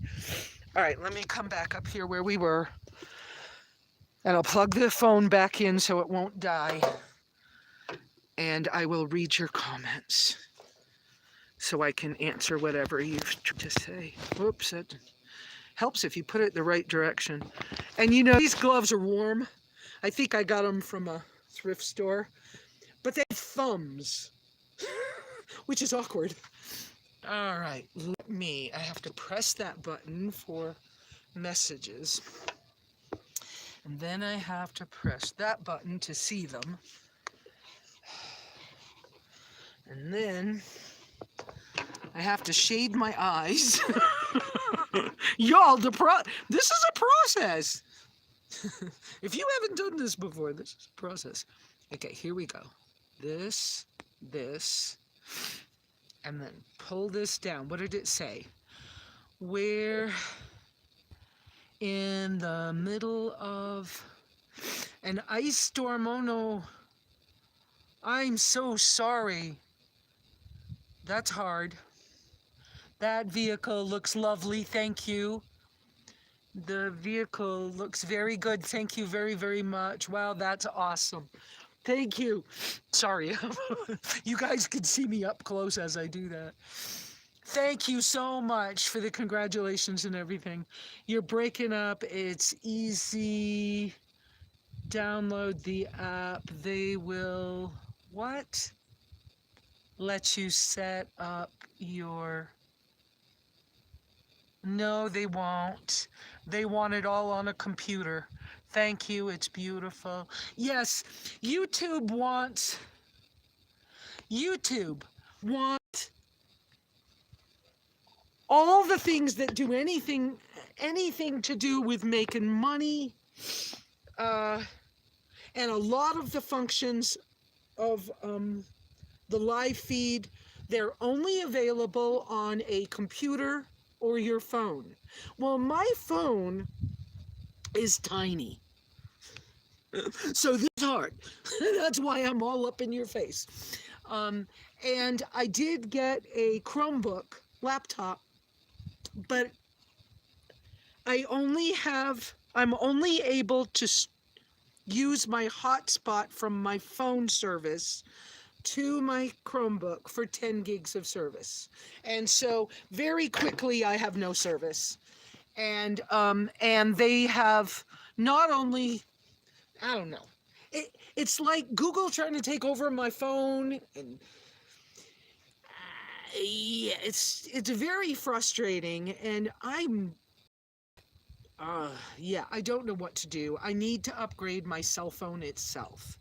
All right, let me come back up here where we were, and I'll plug the phone back in so it won't die, and I will read your comments so I can answer whatever you've tried to say. Whoops, it helps if you put it the right direction. And these gloves are warm. I think I got them from a thrift store, but they have thumbs, which is awkward. All right, I have to press that button for messages. And then I have to press that button to see them. And then I have to shade my eyes. Y'all, this is a process. If you haven't done this before, this is a process. Okay, here we go. This, and then pull this down. What did it say? We're in the middle of an ice storm. Oh no. I'm so sorry. That's hard. That vehicle looks lovely. Thank you. The vehicle looks very good. Thank you very, very much. Wow, that's awesome. Thank you. Sorry. You guys can see me up close as I do that. Thank you so much for the congratulations and everything. You're breaking up. It's easy. Download the app. They will, what? Let you set up your... No, they won't. They want it all on a computer. Thank you. It's beautiful. Yes, YouTube wants all the things that do anything to do with making money, and a lot of the functions of the live feed, they're only available on a computer or your phone. Well, my phone is tiny, so this is hard. That's why I'm all up in your face. And I did get a Chromebook laptop, but I'm only able to use my hotspot from my phone service to my Chromebook for 10 gigs of service. And so very quickly I have no service. And they have not only, I don't know. It's like Google trying to take over my phone, and yeah, it's very frustrating, and yeah, I don't know what to do. I need to upgrade my cell phone itself.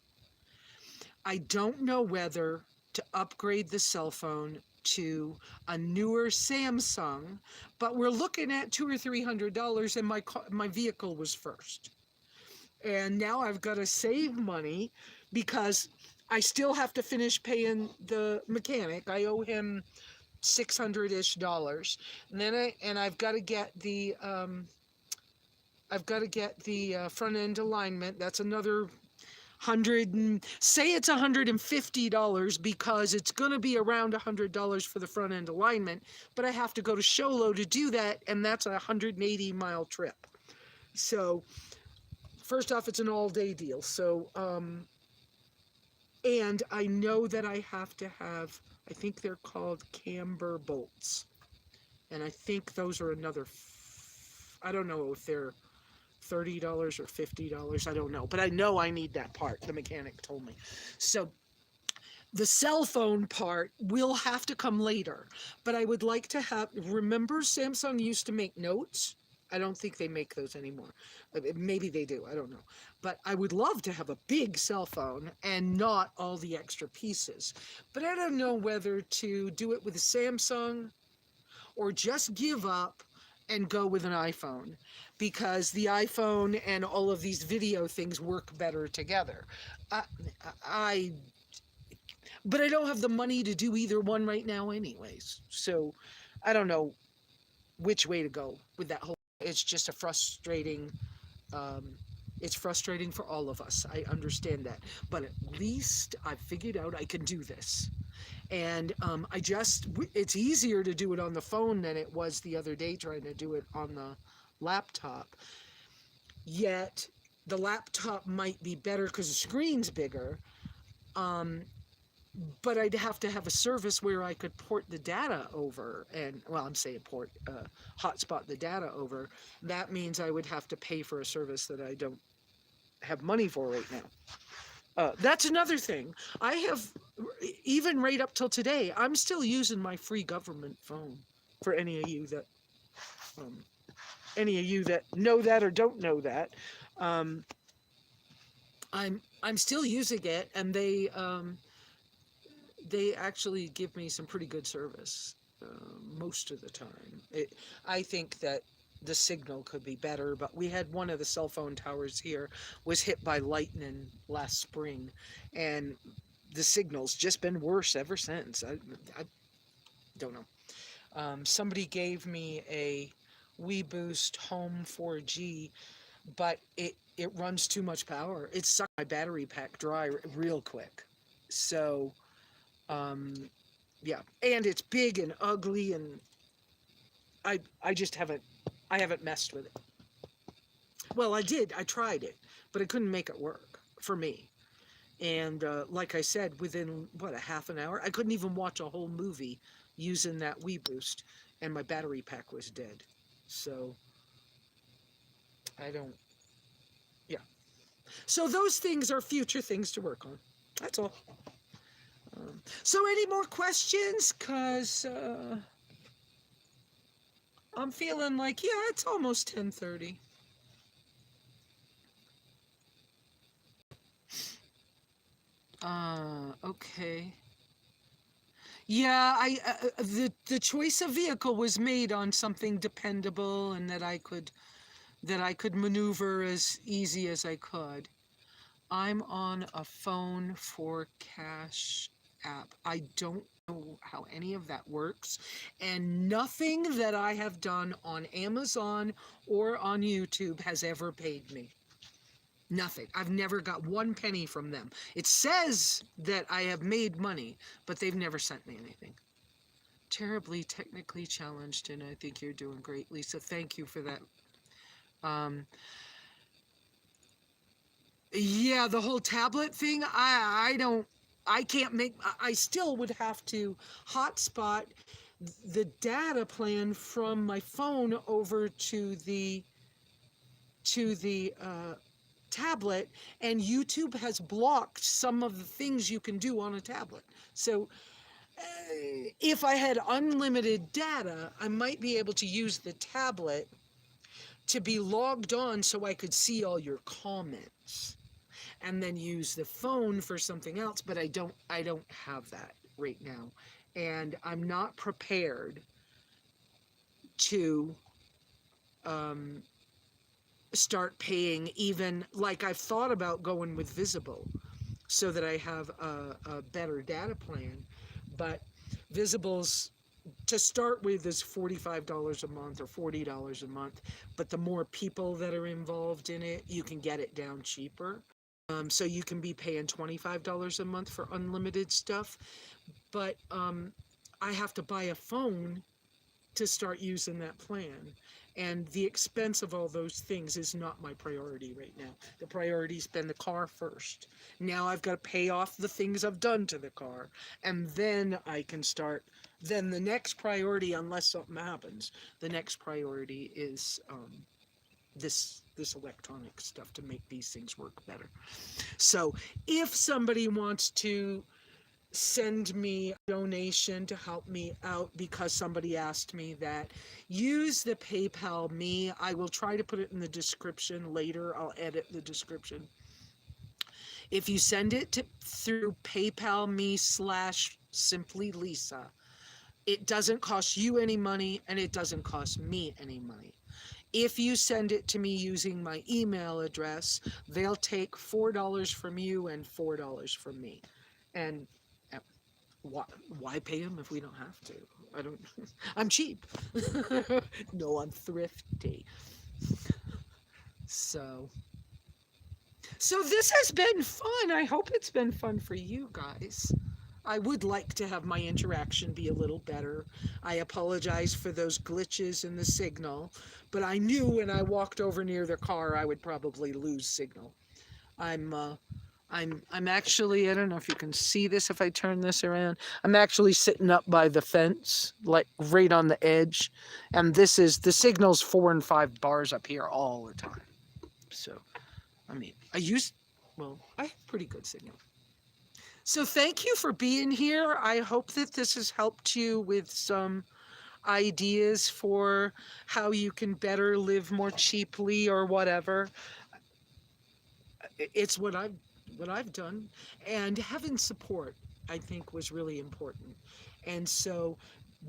I don't know whether to upgrade the cell phone to a newer Samsung, but we're looking at $200 or $300, and my vehicle was first. And now I've got to save money because I still have to finish paying the mechanic. I owe him $600-ish, and I've got to get the front end alignment. That's another say it's $150 because it's going to be around $100 for the front end alignment, but I have to go to Sholo to do that, and that's a 180-mile trip. So first off, it's an all-day deal. So and I know that I have to have, I think they're called camber bolts, and I think those are another I don't know if they're $30 or $50. I don't know, but I know I need that part. The mechanic told me. So the cell phone part will have to come later, but I would like to have, remember Samsung used to make notes? I don't think they make those anymore. Maybe they do, I don't know. But I would love to have a big cell phone and not all the extra pieces. But I don't know whether to do it with a Samsung or just give up and go with an iPhone, because the iPhone and all of these video things work better together. But I don't have the money to do either one right now anyways. So I don't know which way to go with that whole, it's just a frustrating, it's frustrating for all of us. I understand that, but at least I figured out I can do this. And it's easier to do it on the phone than it was the other day trying to do it on the laptop. Yet the laptop might be better because the screen's bigger. But I'd have to have a service where I could port the data over, and well, I'm saying hotspot the data over. That means I would have to pay for a service that I don't have money for right now. That's another thing. I have, even right up till today, I'm still using my free government phone. For any of you that know that or don't know that, I'm still using it, and they actually give me some pretty good service most of the time. I think that the signal could be better, but we had one of the cell phone towers here was hit by lightning last spring, and the signal's just been worse ever since. I don't know. Somebody gave me a WeBoost Home 4G, but it runs too much power. It sucked my battery pack dry real quick. So yeah, and it's big and ugly, and I just haven't messed with it. Well, I tried it, but I couldn't make it work for me. And like I said, within a half an hour, I couldn't even watch a whole movie using that WeBoost, and my battery pack was dead. So yeah. So those things are future things to work on. That's all. So any more questions? Because I'm feeling like, yeah, it's almost 10:30. Okay. Yeah, the choice of vehicle was made on something dependable and that I could maneuver as easy as I could. I'm on a phone for cash app. I don't know how any of that works, and nothing that I have done on Amazon or on YouTube has ever paid me. Nothing. I've never got one penny from them. It says that I have made money, but they've never sent me anything. Terribly technically challenged, and I think you're doing great, Lesa. Thank you for that. Yeah, the whole tablet thing, I can't make, I still would have to hotspot the data plan from my phone over to the tablet, and YouTube has blocked some of the things you can do on a tablet. So if I had unlimited data, I might be able to use the tablet to be logged on so I could see all your comments, and then use the phone for something else, but I don't have that right now. And I'm not prepared to start paying, even like I've thought about going with Visible so that I have a better data plan. But Visible's, to start with, is $45 a month or $40 a month. But the more people that are involved in it, you can get it down cheaper. So you can be paying $25 a month for unlimited stuff. But I have to buy a phone to start using that plan. And the expense of all those things is not my priority right now. The priority's been the car first. Now I've got to pay off the things I've done to the car. And then I can start, then the next priority, unless something happens, the next priority is this electronic stuff to make these things work better. So if somebody wants to send me a donation to help me out, because somebody asked me that, use the PayPal me. I will try to put it in the description later. I'll edit the description. If you send it through PayPal me /SimplyLesa, it doesn't cost you any money and it doesn't cost me any money. If you send it to me using my email address, they'll take $4 from you and $4 from me. And why pay them if we don't have to? I'm cheap. No, I'm thrifty. So this has been fun. I hope it's been fun for you guys. I would like to have my interaction be a little better. I apologize for those glitches in the signal, but I knew when I walked over near the car I would probably lose signal. I'm actually, I don't know if you can see this if I turn this around. I'm actually sitting up by the fence, like right on the edge. And this is, the signal's 4 and 5 bars up here all the time. So, I mean, I have pretty good signal. So thank you for being here. I hope that this has helped you with some ideas for how you can better live more cheaply or whatever. It's what I've done, and having support, I think, was really important. And so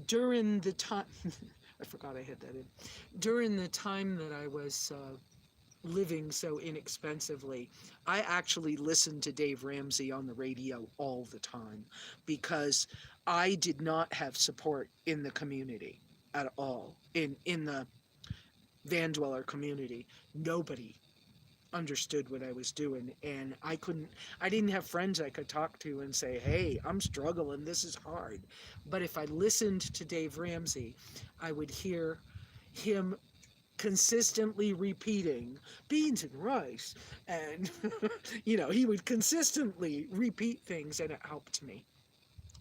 during the time, I forgot I had that in, during the time that I was living so inexpensively, I actually listened to Dave Ramsey on the radio all the time, because I did not have support in the community at all, in the van dweller community. Nobody understood what I was doing, and I didn't have friends I could talk to and say, hey, I'm struggling, this is hard. But if I listened to Dave Ramsey, I would hear him consistently repeating beans and rice, and he would consistently repeat things, and it helped me.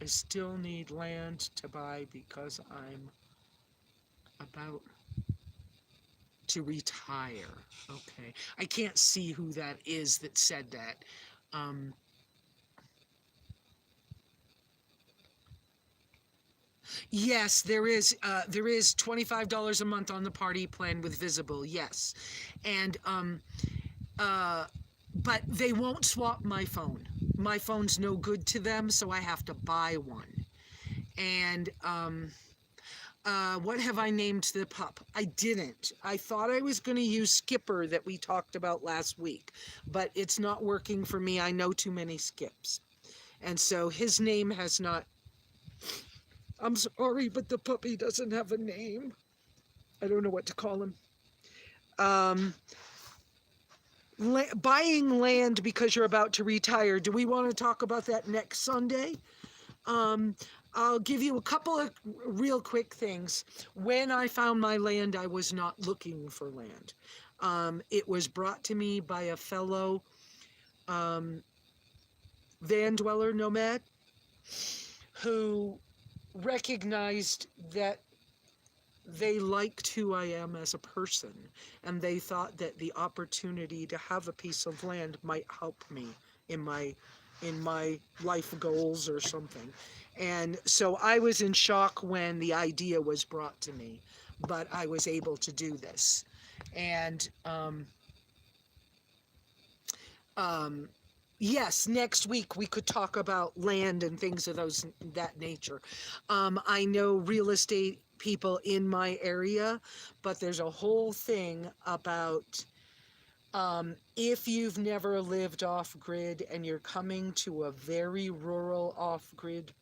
I still need land to buy because I'm about to retire. Okay. I can't see who that is that said that. Yes, there is $25 a month on the party plan with Visible. Yes. And but they won't swap my phone. My phone's no good to them, so I have to buy one. And what have I named the pup? I didn't. I thought I was going to use Skipper that we talked about last week, but it's not working for me. I know too many Skips. And so his name has not... I'm sorry, but the puppy doesn't have a name. I don't know what to call him. Buying land because you're about to retire. Do we want to talk about that next Sunday? I'll give you a couple of real quick things. When I found my land, I was not looking for land. It was brought to me by a fellow van dweller nomad who recognized that they liked who I am as a person, and they thought that the opportunity to have a piece of land might help me in my life goals or something. And so I was in shock when the idea was brought to me, but I was able to do this. And um, yes, next week we could talk about land and things of that nature. I know real estate people in my area, but there's a whole thing about if you've never lived off grid and you're coming to a very rural off grid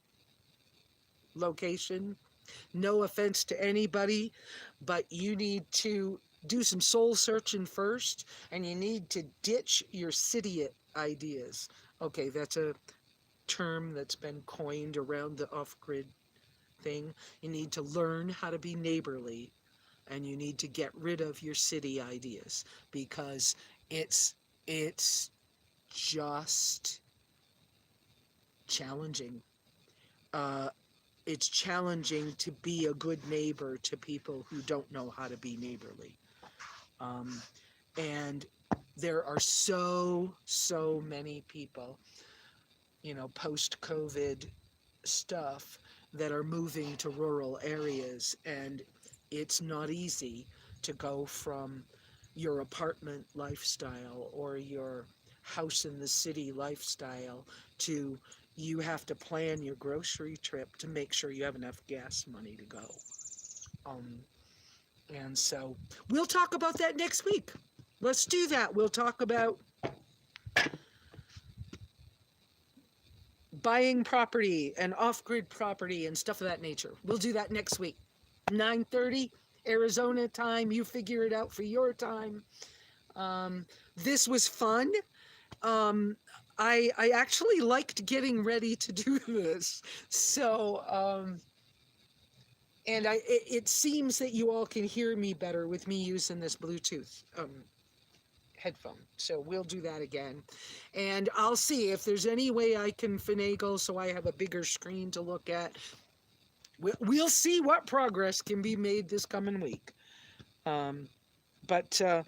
location, no offense to anybody, but you need to do some soul searching first, and you need to ditch your city ideas. Okay, that's a term that's been coined around the off-grid thing. You need to learn how to be neighborly, and you need to get rid of your city ideas, because it's just challenging. It's challenging to be a good neighbor to people who don't know how to be neighborly. And there are so many people, post-COVID stuff, that are moving to rural areas, and it's not easy to go from your apartment lifestyle or your house in the city lifestyle to you have to plan your grocery trip to make sure you have enough gas money to go. And so we'll talk about that next week. Let's do that. We'll talk about buying property and off-grid property and stuff of that nature. We'll do that next week. 9:30 Arizona time. You figure it out for your time. This was fun. I actually liked getting ready to do this. So, and it seems that you all can hear me better with me using this Bluetooth headphone. So we'll do that again. And I'll see if there's any way I can finagle so I have a bigger screen to look at. We'll see what progress can be made this coming week. But I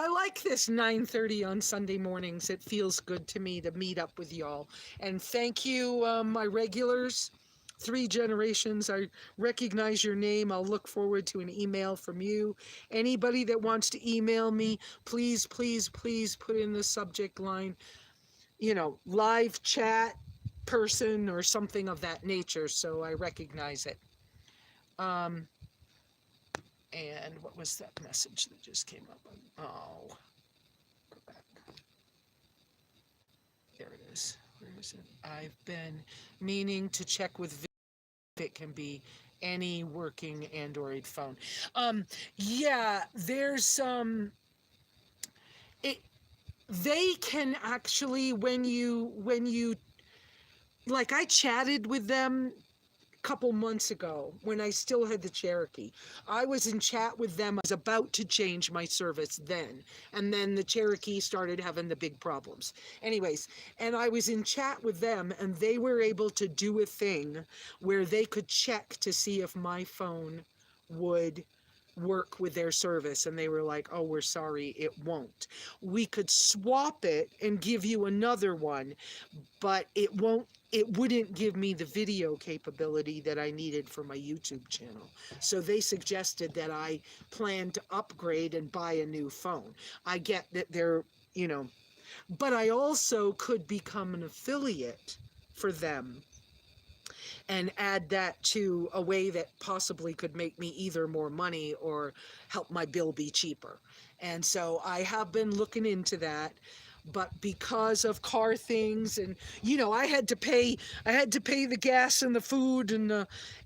like this 9:30 on Sunday mornings. It feels good to me to meet up with y'all. And thank you, my regulars. 3 generations. I recognize your name. I'll look forward to an email from you. Anybody that wants to email me, please, please, please put in the subject line, live chat person or something of that nature, so I recognize it. And what was that message that just came up? Oh, go back. There it is. Where is it? I've been meaning to check with Vic. It can be any working Android phone. Yeah, there's they can actually, when you like, I chatted with them couple months ago when I still had the Cherokee. I was in chat with them. I was about to change my service then, and then the Cherokee started having the big problems. Anyways, and I was in chat with them, and they were able to do a thing where they could check to see if my phone would work with their service, and they were like, oh, we're sorry, it won't. We could swap it and give you another one, but it wouldn't give me the video capability that I needed for my YouTube channel. So they suggested that I plan to upgrade and buy a new phone. I get that they're, but I also could become an affiliate for them and add that to a way that possibly could make me either more money or help my bill be cheaper. And so I have been looking into that. But because of car things, and I had to pay the gas and the food and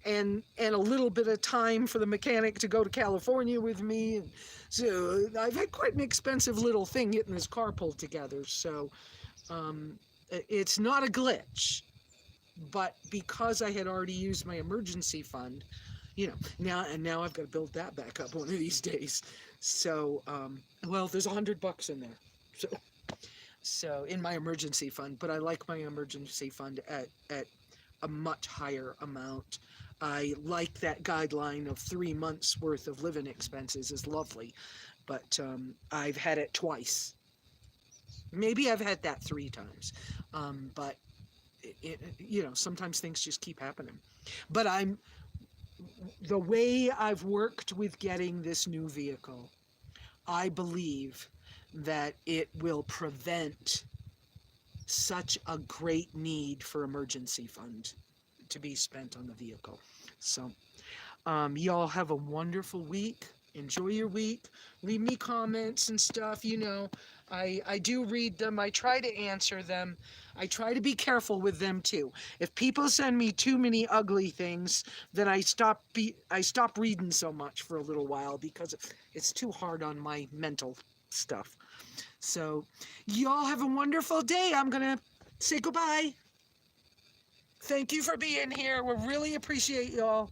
a little bit of time for the mechanic to go to California with me. And so I've had quite an expensive little thing getting this car pulled together. So it's not a glitch, but because I had already used my emergency fund, now I've got to build that back up one of these days. So well, there's $100 in there. So. So in my emergency fund, but I like my emergency fund at a much higher amount. I like that guideline of 3 months worth of living expenses is lovely, but I've had it twice. Maybe I've had that 3 times, but sometimes things just keep happening. But the way I've worked with getting this new vehicle, I believe that it will prevent such a great need for emergency fund to be spent on the vehicle. So, y'all have a wonderful week. Enjoy your week. Leave me comments and stuff. I do read them. I try to answer them. I try to be careful with them too. If people send me too many ugly things, then I stop reading so much for a little while because it's too hard on my mental stuff. So, y'all have a wonderful day. I'm going to say goodbye. Thank you for being here. We really appreciate y'all.